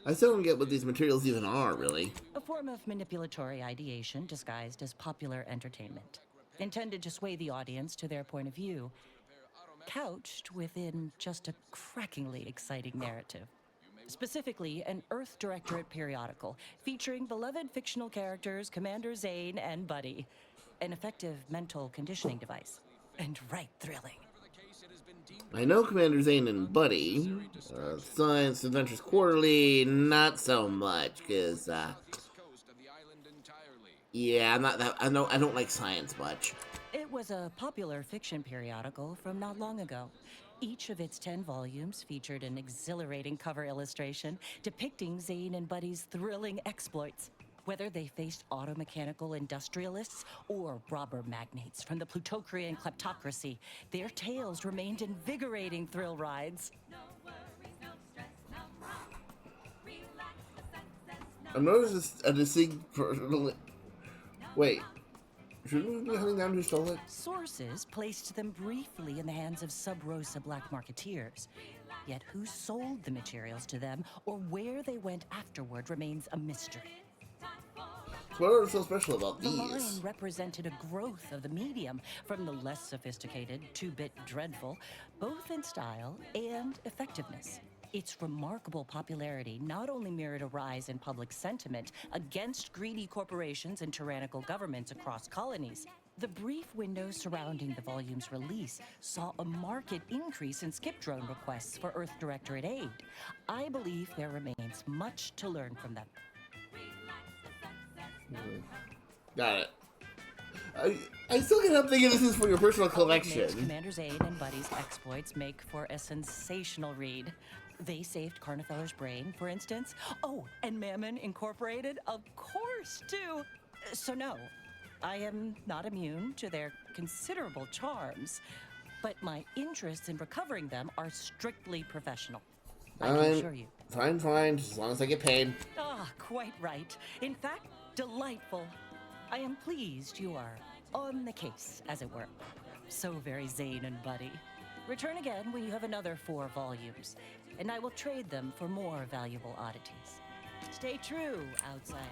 I still don't get what these materials even are, really. A form of manipulatory ideation disguised as popular entertainment, intended to sway the audience to their point of view, couched within just a crackingly exciting narrative. Specifically, an Earth Directorate periodical featuring beloved fictional characters Commander Zane and Buddy. An effective mental conditioning device. And right thrilling. I know Commander Zane and Buddy. Science Adventures Quarterly, not so much, because, yeah, I'm not that, I don't like science much. It was a popular fiction periodical from not long ago. Each of its 10 volumes featured an exhilarating cover illustration depicting Zane and Buddy's thrilling exploits. Whether they faced automechanical industrialists or robber magnates from the Plutocrian kleptocracy, their tales remained invigorating thrill rides. I've noticed a distinct... Wait. Shouldn't we be hunting down who stole it? Sources placed them briefly in the hands of sub-Rosa black marketeers. Yet who sold the materials to them or where they went afterward remains a mystery. What was so special about The these? line represented a growth of the medium, from the less sophisticated, 2-bit dreadful, both in style and effectiveness. Its remarkable popularity not only mirrored a rise in public sentiment against greedy corporations and tyrannical governments across colonies. The brief window surrounding the volume's release saw a marked increase in skip drone requests for Earth Directorate aid. I believe there remains much to learn from them. Got it. I still can't help thinking this is for your personal collection. Commander Zane and Buddy's exploits make for a sensational read. They saved Carnifeller's brain, for instance. Oh, and Mammon Incorporated, of course, too. So no, I am not immune to their considerable charms, but my interests in recovering them are strictly professional. I can assure you. Fine, as long as I get paid. Ah, quite right. In fact, delightful. I am pleased you are on the case, as it were. So very Zane and Buddy. Return again when you have another 4 volumes, and I will trade them for more valuable oddities. Stay true, outsider.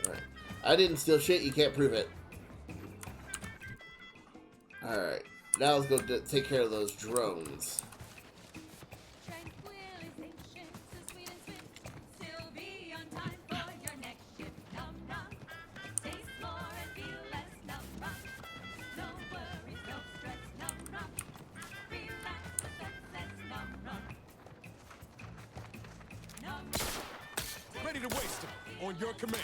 Alright. I didn't steal shit, you can't prove it. Alright. Now let's go take care of those drones. Ready to waste them on your command.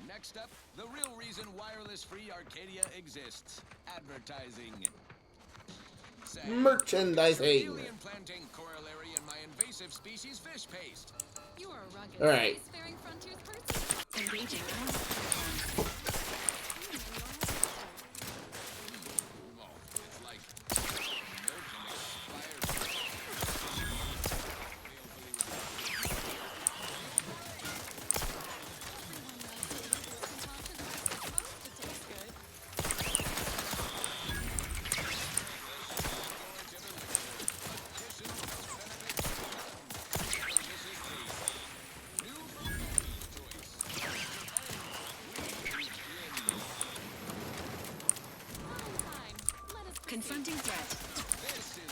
Next up, the real reason wireless-free Arcadia exists: advertising. Merchandising. Alien planting corollary in my invasive species fish paste. You are a rugged, All right. spacefaring frontier person. Engaging It's like milk and expired. confronting threat. This is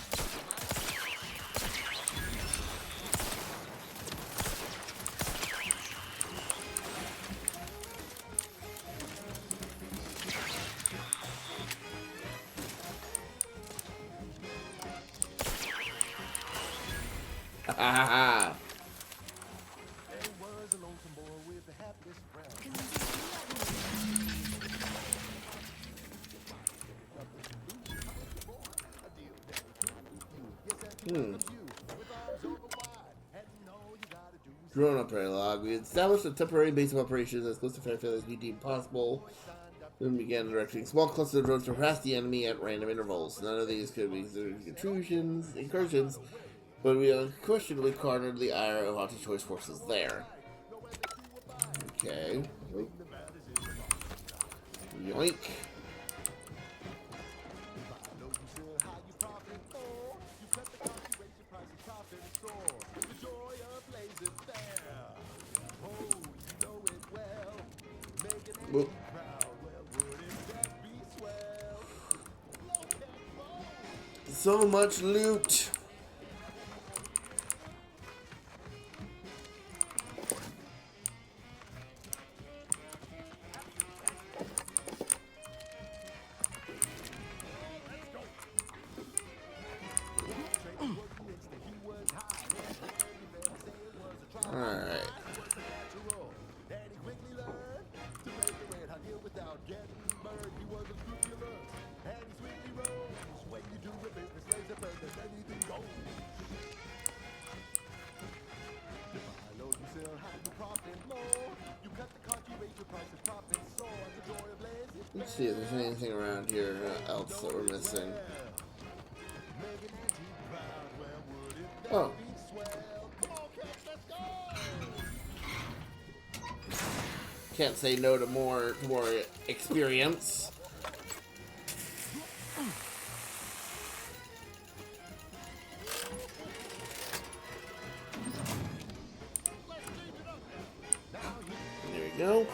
Ha ha ha. There was a lonesome boy with the happiest frown. Drone operator log. We established a temporary base of operations as close to Fairfield as we deemed possible. Then began directing small clusters of drones to harass the enemy at random intervals. None of these could be considered incursions, but we unquestionably cornered the ire of anti-choice forces there. Okay. Yoink. Whoop. So much loot. Alright. Let's see if there's anything around here else that we're missing. Oh. Can't say no to more experience. There we go.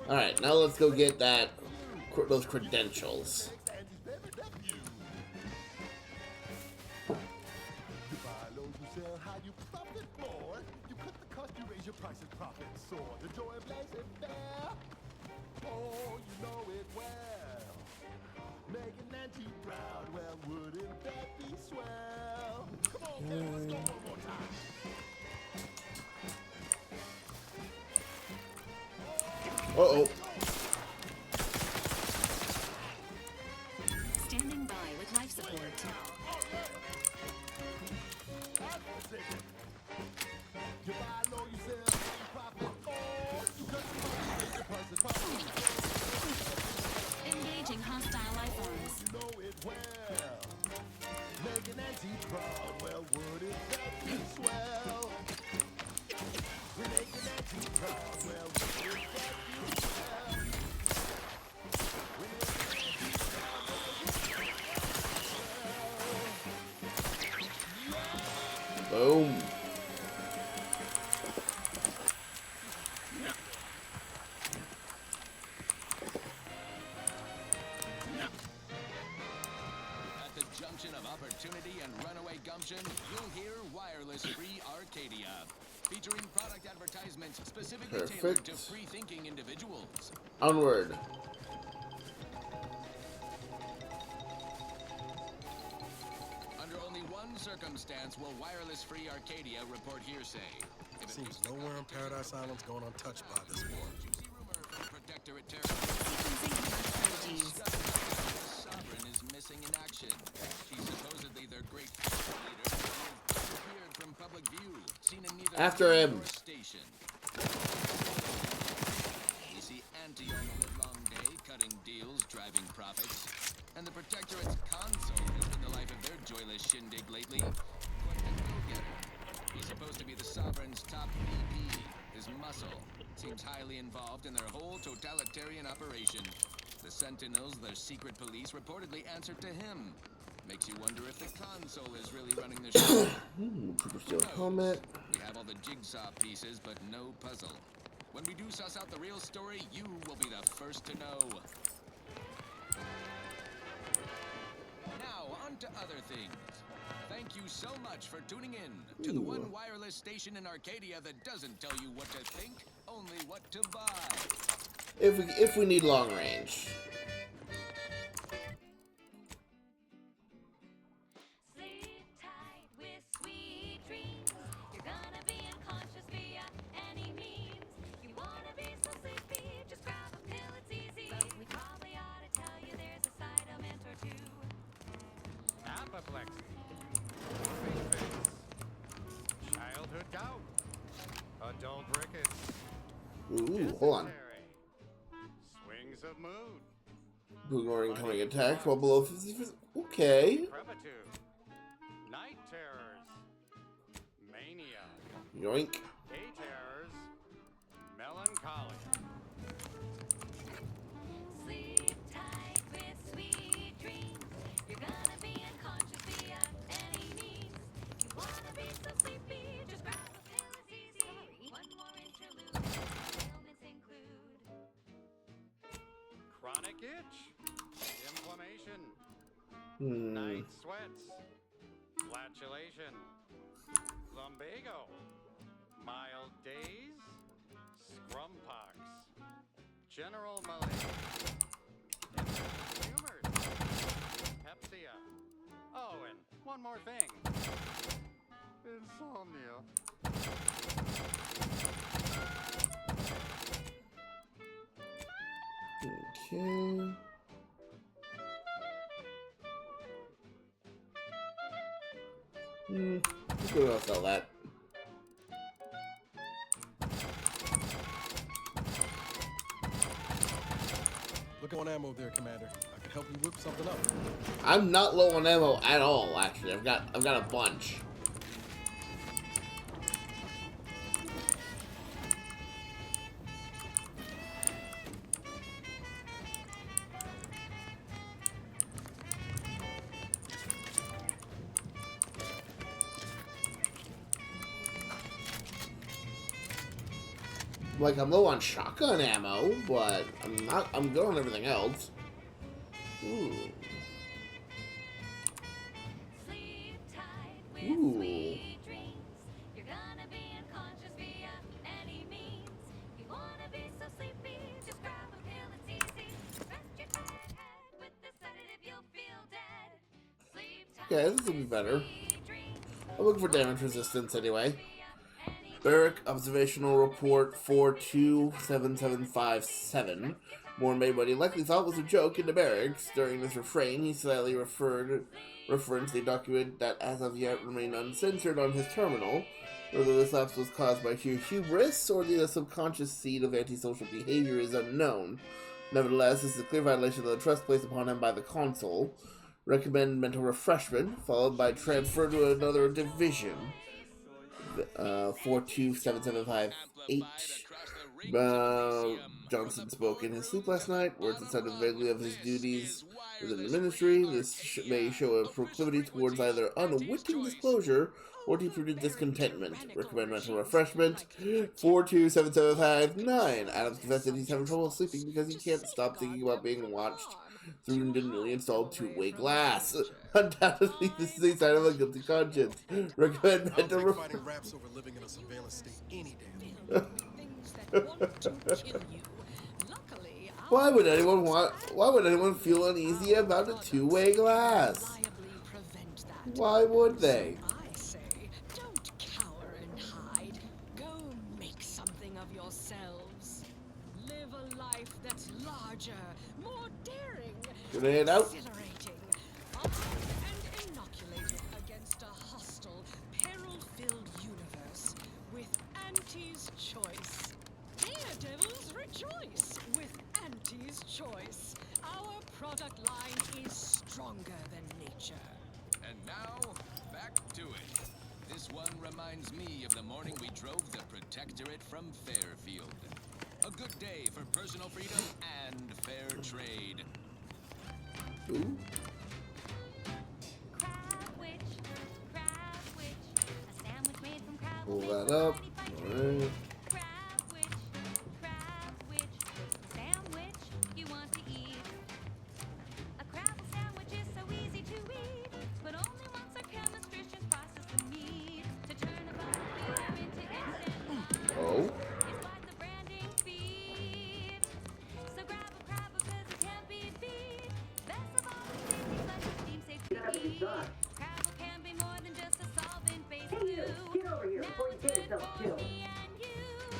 Alright, now let's go get those credentials. Uh-oh. Standing by with life support. Engaging hostile life forms. Boom. At the junction of opportunity and runaway gumption, you'll hear Wireless Free Arcadia, featuring product advertisements specifically tailored to free-thinking individuals. Onward. Under only one circumstance will Wireless Free Arcadia report hearsay. If it Seems nowhere in Paradise Island's going untouched by this war. juicy rumor from Protectorate territory. The Sovereign is missing in action. She's supposedly their great leader, disappeared from public view, seen in neither After him. nor station. We see Auntie on the livelong day, cutting deals, driving profits. And the Protectorate's console has been the life of their joyless shindig lately. Quite the go-getter. He's supposed to be the Sovereign's top VP. His muscle seems highly involved in their whole totalitarian operation. The Sentinels, their secret police, reportedly answered to him. Makes you wonder if the console is really running the show. Super Steel helmet. We have all the jigsaw pieces, but no puzzle. When we do suss out the real story, you will be the first to know. Now, on to other things. Thank you so much for tuning in to the one wireless station in Arcadia that doesn't tell you what to think, only what to buy. If we need long range. Sleep tight with sweet dreams. You're gonna be unconscious via any means. You wanna be so sleepy, just grab a pill, it's easy. But we probably ought to tell you there's a cytomint or two. Apoplexy. Childhood gout. Adult rickets. Ooh, hold on. Swings of mood. Boomerang incoming attacks while below 50%. Okay. Crepitude. Night terrors. Mania. Yoink. Day terrors. Melancholia. Sleep tight with sweet dreams. You're gonna be unconscious via any means. You wanna be so sleepy, just grab a pill, it's easy. One more interlude, ailments include Chronic itch. Inflammation. Hmm. Night sweats. Flatulation. Lumbago. Mild days. Scrumpox. General malaise. Humors. Pepsia. Oh, and one more thing. Insomnia. Okay. Let's go and sell that. Look on ammo there, Commander. I can help you whip something up. I'm not low on ammo at all, actually. I've got a bunch. Like, I'm low on shotgun ammo, but I'm good on everything else. Ooh. Ooh. You're gonna be unconscious via any means. You wanna be so sleepy, just grab a pill, it's easy. Rest your tired head with the sedative, you'll feel dead. Sleep tight. Okay, this will be better. I'm looking for damage resistance anyway. Barrack Observational Report 427757. Warren made what he likely thought was a joke in the barracks. During this refrain, he slightly referenced a document that as of yet remained uncensored on his terminal. Whether this lapse was caused by sheer hubris or the subconscious seed of antisocial behavior is unknown. Nevertheless, this is a clear violation of the trust placed upon him by the consul. Recommend mental refreshment, followed by transfer to another division. 427758. Johnson spoke in his sleep last night. Words that sounded vaguely of his duties within the ministry. This may show a proclivity towards either unwitting disclosure or deep-rooted discontentment. Recommend mental refreshment. 427759. Adams confessed that he's having trouble sleeping because he can't stop thinking about being watched through the newly installed two-way glass. Undoubtedly, this is a sign of a guilty conscience. Recommend mental refreshment. Raps over living in a surveillance state any damn Why would anyone feel uneasy about a two-way glass? Why would they? I say, don't cower and hide. Go make something of yourselves. Live a life that's larger, more daring, Grenade out. exhilarating, armed and inoculated against a hostile, peril-filled universe with Auntie's choice. Daredevils rejoice with Auntie's choice. Our product line is stronger than nature. And now, back to it. This one reminds me of the morning we drove the Protectorate from Fairfield. A good day for personal freedom and fair trade. Ooh. Pull that up. Alright. Sandwich you want to eat. A Crabble sandwich is so easy to eat, but only once our chemistricians process the meat to turn a butterbeer into instant Oh. is what the branding feed. So grab a Crabble 'cause it can't be beat. Best of all, it's tasty, but it's steam safe to eat. Crabble can be more than just a solvent-based glue. Get over here before you get yourself killed.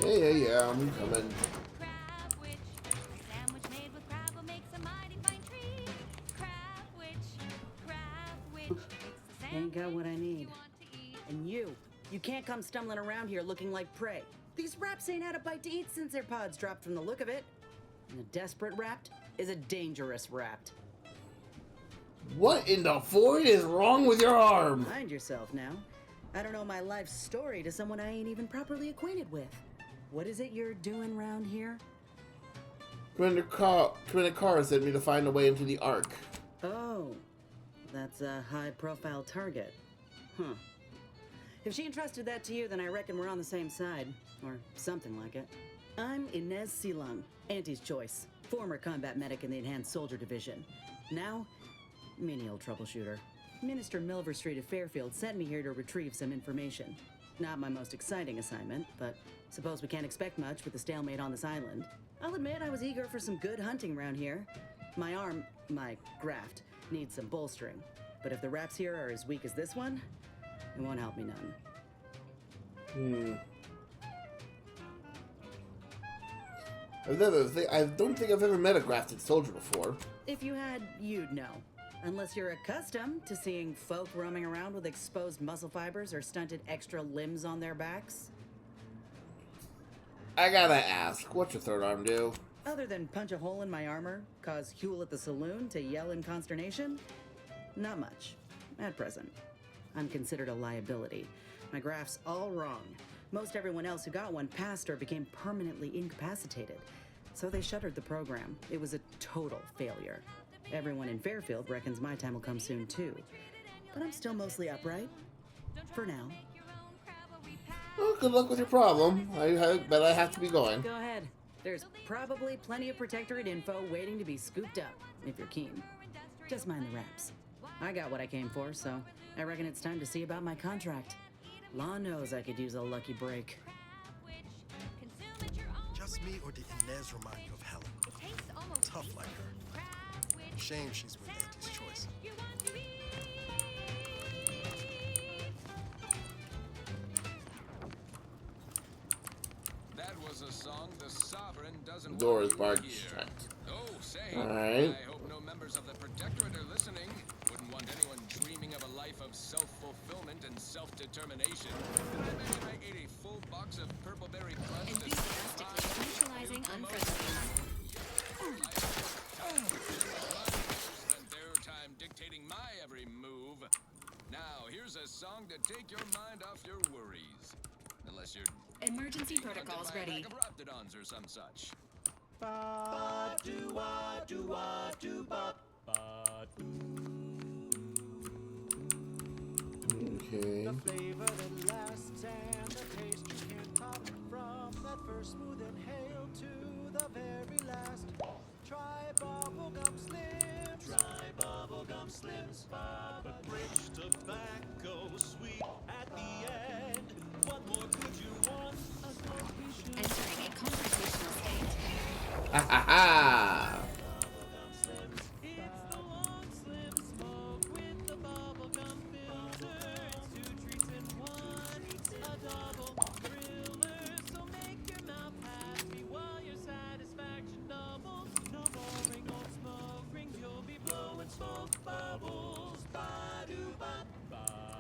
Yeah, I'm coming. Crabwich, a sandwich made with Crabble makes a mighty fine treat. Crabwich, it's the Ain't got sandwich what I need. you want to eat. And you can't come stumbling around here looking like prey. These raps ain't had a bite to eat since their pods dropped from the look of it. And a desperate rapt is a dangerous rapt. What in the void is wrong with your arm? Mind yourself now. I don't know my life story to someone I ain't even properly acquainted with. What is it you're doing round here? Commander Carr sent me to find a way into the Ark. Oh, that's a high-profile target. Huh. If she entrusted that to you, then I reckon we're on the same side. Or something like it. I'm Inez Silung, Auntie's choice. Former combat medic in the Enhanced Soldier Division. Now, menial troubleshooter. Minister Milver Street of Fairfield sent me here to retrieve some information. Not my most exciting assignment, but suppose we can't expect much with the stalemate on this island. I'll admit I was eager for some good hunting around here. My graft, needs some bolstering. But if the raps here are as weak as this one, it won't help me none. I don't think I've ever met a grafted soldier before. If you had, you'd know. Unless you're accustomed to seeing folk roaming around with exposed muscle fibers or stunted extra limbs on their backs. I gotta ask, what's your third arm do? Other than punch a hole in my armor, cause Huel at the saloon to yell in consternation? Not much. At present. I'm considered a liability. My graph's all wrong. Most everyone else who got one passed or became permanently incapacitated. So they shuttered the program. It was a total failure. Everyone in Fairfield reckons my time will come soon too. But I'm still mostly upright. For now. Well, good luck with your problem. I bet I have to be going. Go ahead. There's probably plenty of Protectorate info waiting to be scooped up, if you're keen. Just mind the raps. I got what I came for, so I reckon it's time to see about my contract. Law knows I could use a lucky break. Just me, or did Inez remind you of Helen? Tough like her. Shame she's with Auntie's choice. That was a song the Sovereign doesn't Door want is you barred to hear. shut. Oh, say, Alright. I hope no members of the Protectorate are listening. Wouldn't want anyone dreaming of a life of self-fulfillment and self-determination. Did I mention I ate a full box of purple-berry crust? Enthusiastically neutralizing unfriendlies. Spent their time dictating my every move. Now, here's a song to take your mind off your worries. Unless you're Emergency being hunted protocols by a ready. pack of raptidons or some such. Okay. The flavor that lasts and the taste you can't top. From that first smooth inhale to the very last. Try bubblegum slims. Try bubblegum slims. Rich tobacco, sweet at the end. What more could you want? Entering a confrontational state. Ha ha ha! It's the long slim smoke with the bubblegum filter. It's 2 treats in one. A double thriller. So make your mouth happy while your satisfaction doubles. No boring old smoke rings. You'll be blowing smoke bubbles. Ba-do-ba.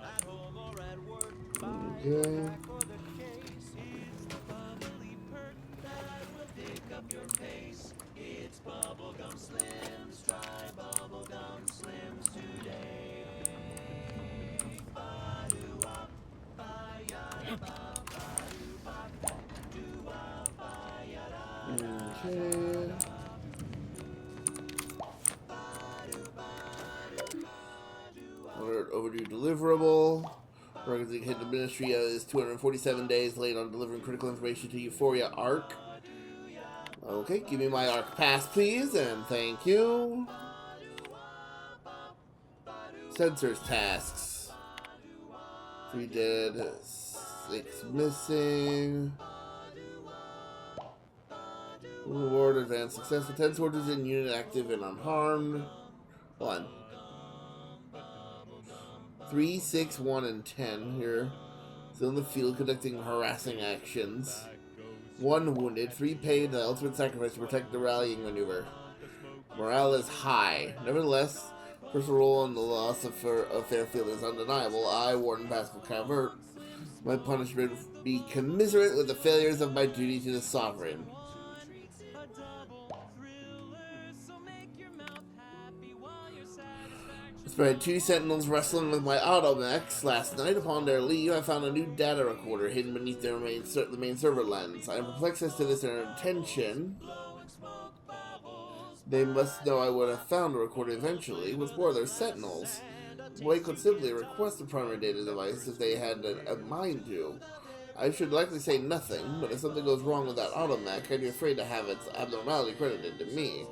At home or at work. Buy the pack or the case. It's the bubbly perk that will pick up your pace. It's bubblegum slims. Try bubblegum slims today. Ba-do-wop, ba-ya-da-ba, ba-do-bop, do-wop, ba-ya-da. Okay. Ordered overdue deliverable. Rocket's hit the Ministry is 247 days late on delivering critical information to Euphoria Arc. Okay, give me my Arc pass, please, and thank you. Sensors tasks. 3 dead, 6 missing. Reward advanced successful. 10 soldiers in unit active and unharmed. 1. 3, 6, 1, and 10 here. Still in the field conducting harassing actions. 1 wounded, 3 paid the ultimate sacrifice to protect the rallying maneuver. Morale is high. Nevertheless, personal role in the loss of Fairfield is undeniable. I, Warden Pascal Calvert, my punishment be commiserate with the failures of my duty to the Sovereign. Despite 2 sentinels wrestling with my automechs last night upon their leave, I found a new data recorder hidden beneath the main server lens. I am perplexed as to this intention. They must know I would have found a recorder eventually. What's more, they're sentinels. One could simply request a primary data device if they had a mind to. I should likely say nothing, but if something goes wrong with that automech, I'd be afraid to have its abnormality credited to me.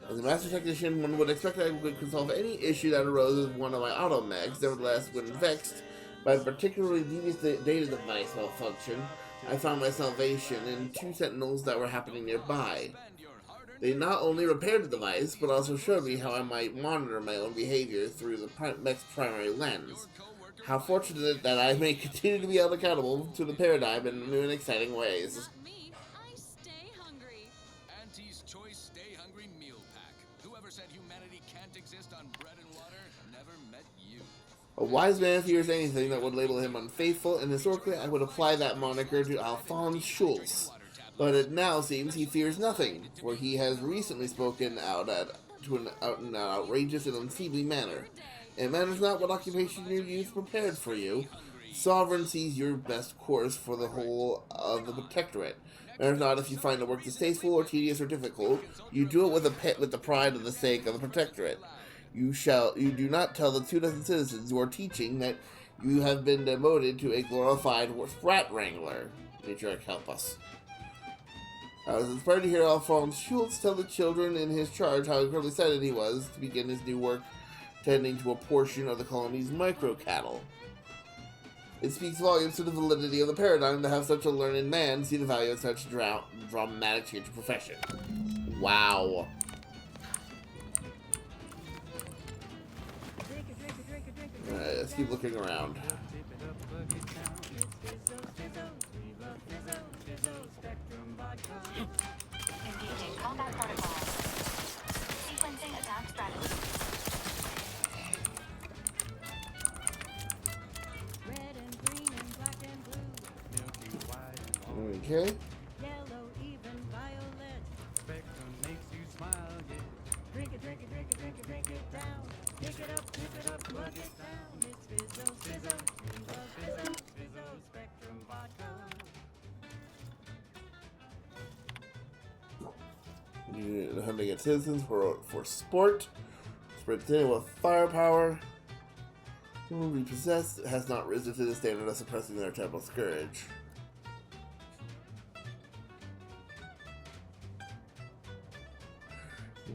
As a master technician, one would expect I could solve any issue that arose with one of my automechs. Nevertheless, when vexed by a particularly devious data device malfunction, I found my salvation in 2 sentinels that were happening nearby. They not only repaired the device, but also showed me how I might monitor my own behavior through the mech's primary lens. How fortunate that I may continue to be held accountable to the paradigm in new and exciting ways. Auntie's Choice Stay Hungry Meal Pack. Whoever said humanity can't exist on bread and water never met you. A wise man fears anything that would label him unfaithful, and historically I would apply that moniker to Alphonse Schultz. But it now seems he fears nothing, for he has recently spoken out in an outrageous and unseemly manner. It matters not what occupation your youth prepared for you. Sovereign sees your best course for the whole of the Protectorate. Matters not if you find the work distasteful or tedious or difficult. You do it with the pride of the sake of the Protectorate. You do not tell the 24 citizens you are teaching that you have been demoted to a glorified rat wrangler. Nature help us. I was inspired to hear Alphonse Schultz tell the children in his charge how incredibly excited he was to begin his new work tending to a portion of the colony's micro-cattle. It speaks volumes to the validity of the paradigm to have such a learned man see the value of such dramatic change of profession. Wow. Alright, let's keep looking around. Engaging combat protocol. Sequencing attack strategy. Red and green and black and blue. Milky white and orange. Okay. Yellow, even violet. Spectrum makes you smile, yeah. Drink it, drink it, drink it, drink it, drink it down. Pick it up, plug it down. It's Fizzo, Fizzo, Fizzo, Fizzo, Fizzo, Spectrum vodka. You hunting at citizens for sport. Spread thin with firepower. Repossessed has not risen to the standard of suppressing their temple scourge.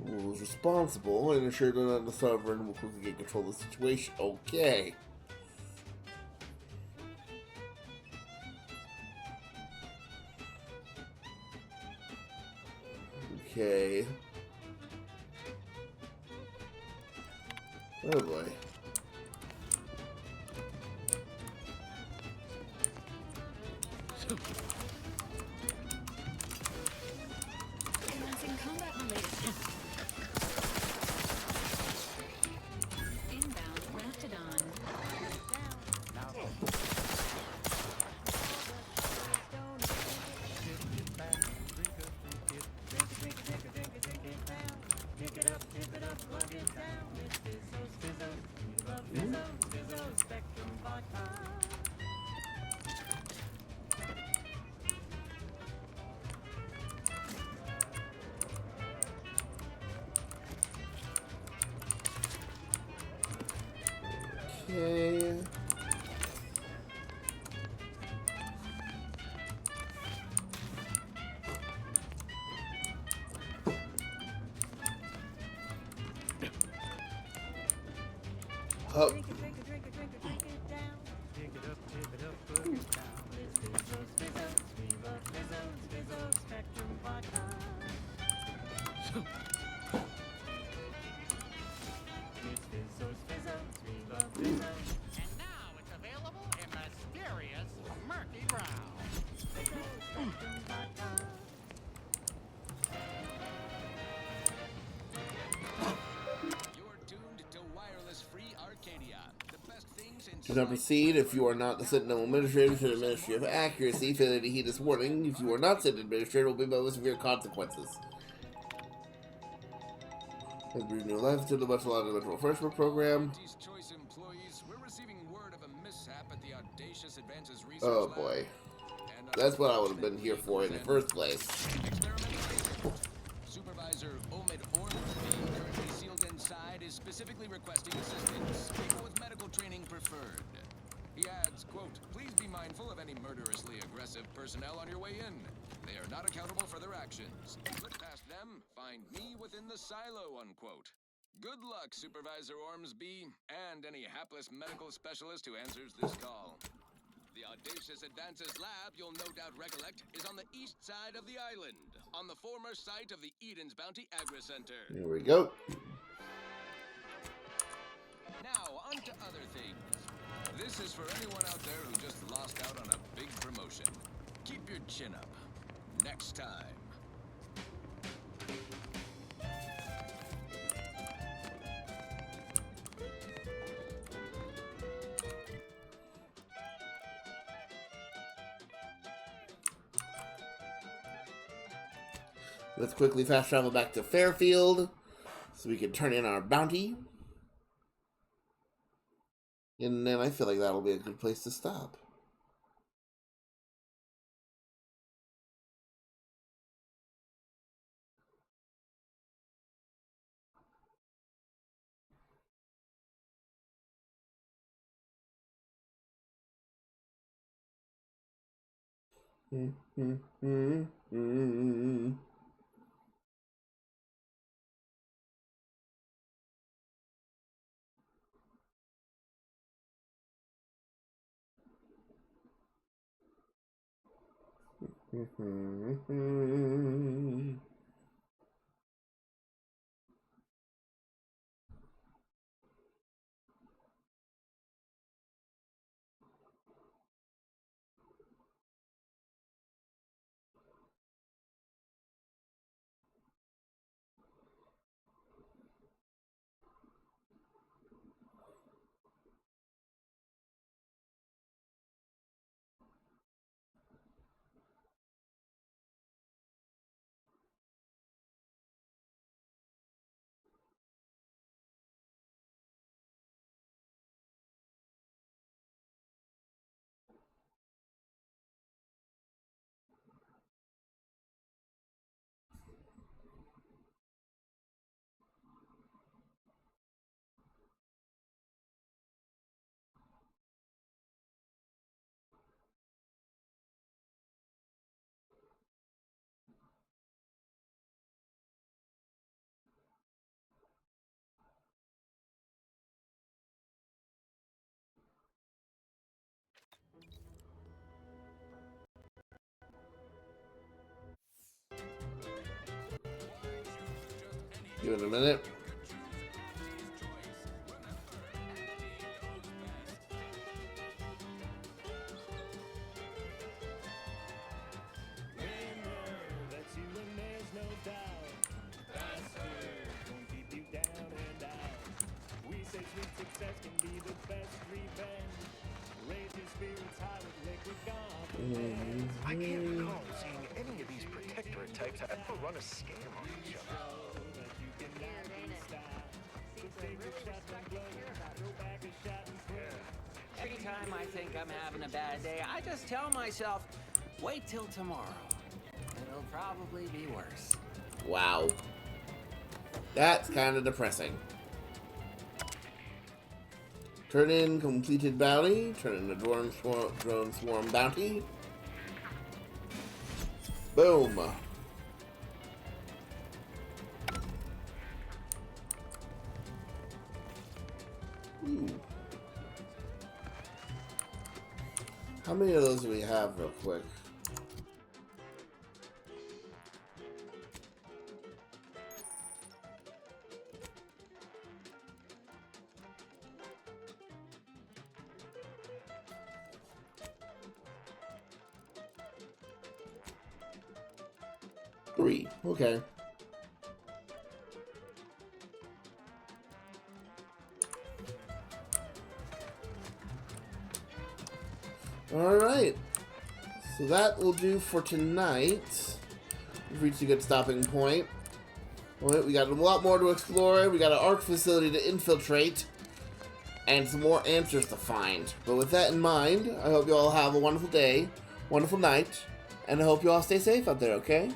Who is responsible and ensure that the sovereign will quickly get control of the situation. Okay. Okay. Oh boy. Commencing combat related. Inbound Raptidon. Pick it up, plug it down. It's Fizzo, Fizzo, Fizzo, Fizzo, Spectrum vodka. Okay. Oh. Drink it, drink it, drink it, drink it, drink it down. Pick it up, tip it up, put it down. It's Fizzos, Fizzos, we love Fizzos, Fizzos, Spectrum Vodka. It's Fizzos, Fizzos, we love Fizzos. And now it's available in mysterious murky brown. Fizzos, Spectrum Vodka. You're tuned to Wireless Free Arcadia. The best things in Do not proceed if you are not the Sentinel Administrator to the Ministry of Accuracy. Failure to heed this warning. If you are not Sentinel Administrator, will be met with severe consequences. Has breathed new life to the much larger Electoral Refreshment Program. Choice employees, we're receiving word of a mishap at the Audacious Advances Research Oh Lab. boy. That's what I would have been here for in the first place. Supervisor Omid Ormsby, currently sealed inside, is specifically requesting assistance. People with medical training preferred. He adds, quote, please be mindful of any murderously aggressive personnel on your way in. They are not accountable for their actions. Look past them, find me within the silo, unquote. Good luck, Supervisor Ormsby, and any hapless medical specialist who answers this call. The Audacious Advances Lab, you'll no doubt recollect, is on the east side of the island, on the former site of the Eden's Bounty Agri-Center. Here we go. Now, on to other things. This is for anyone out there who just lost out on a big promotion. Keep your chin up. Next time. Let's quickly fast travel back to Fairfield so we can turn in our bounty. And then I feel like that'll be a good place to stop. Give it a minute. That's you and there's no doubt. Bastard, won't keep you down and out. We say sweet success can be the best revenge. Raise your spirits high with liquid confidence. I can't recall seeing any of these protectorate types ever run a scam on each other. Anytime I think I'm having a bad day, I just tell myself, wait till tomorrow. It'll probably be worse. Wow. That's kind of depressing. Turn in completed bounty. Turn in the drone swarm bounty. Boom. Ooh. How many of those do we have, real quick? Three. Okay. Alright. So that will do for tonight. We've reached a good stopping point. Alright, we got a lot more to explore. We got an ARC facility to infiltrate. And some more answers to find. But with that in mind, I hope you all have a wonderful day, wonderful night, and I hope you all stay safe out there, okay?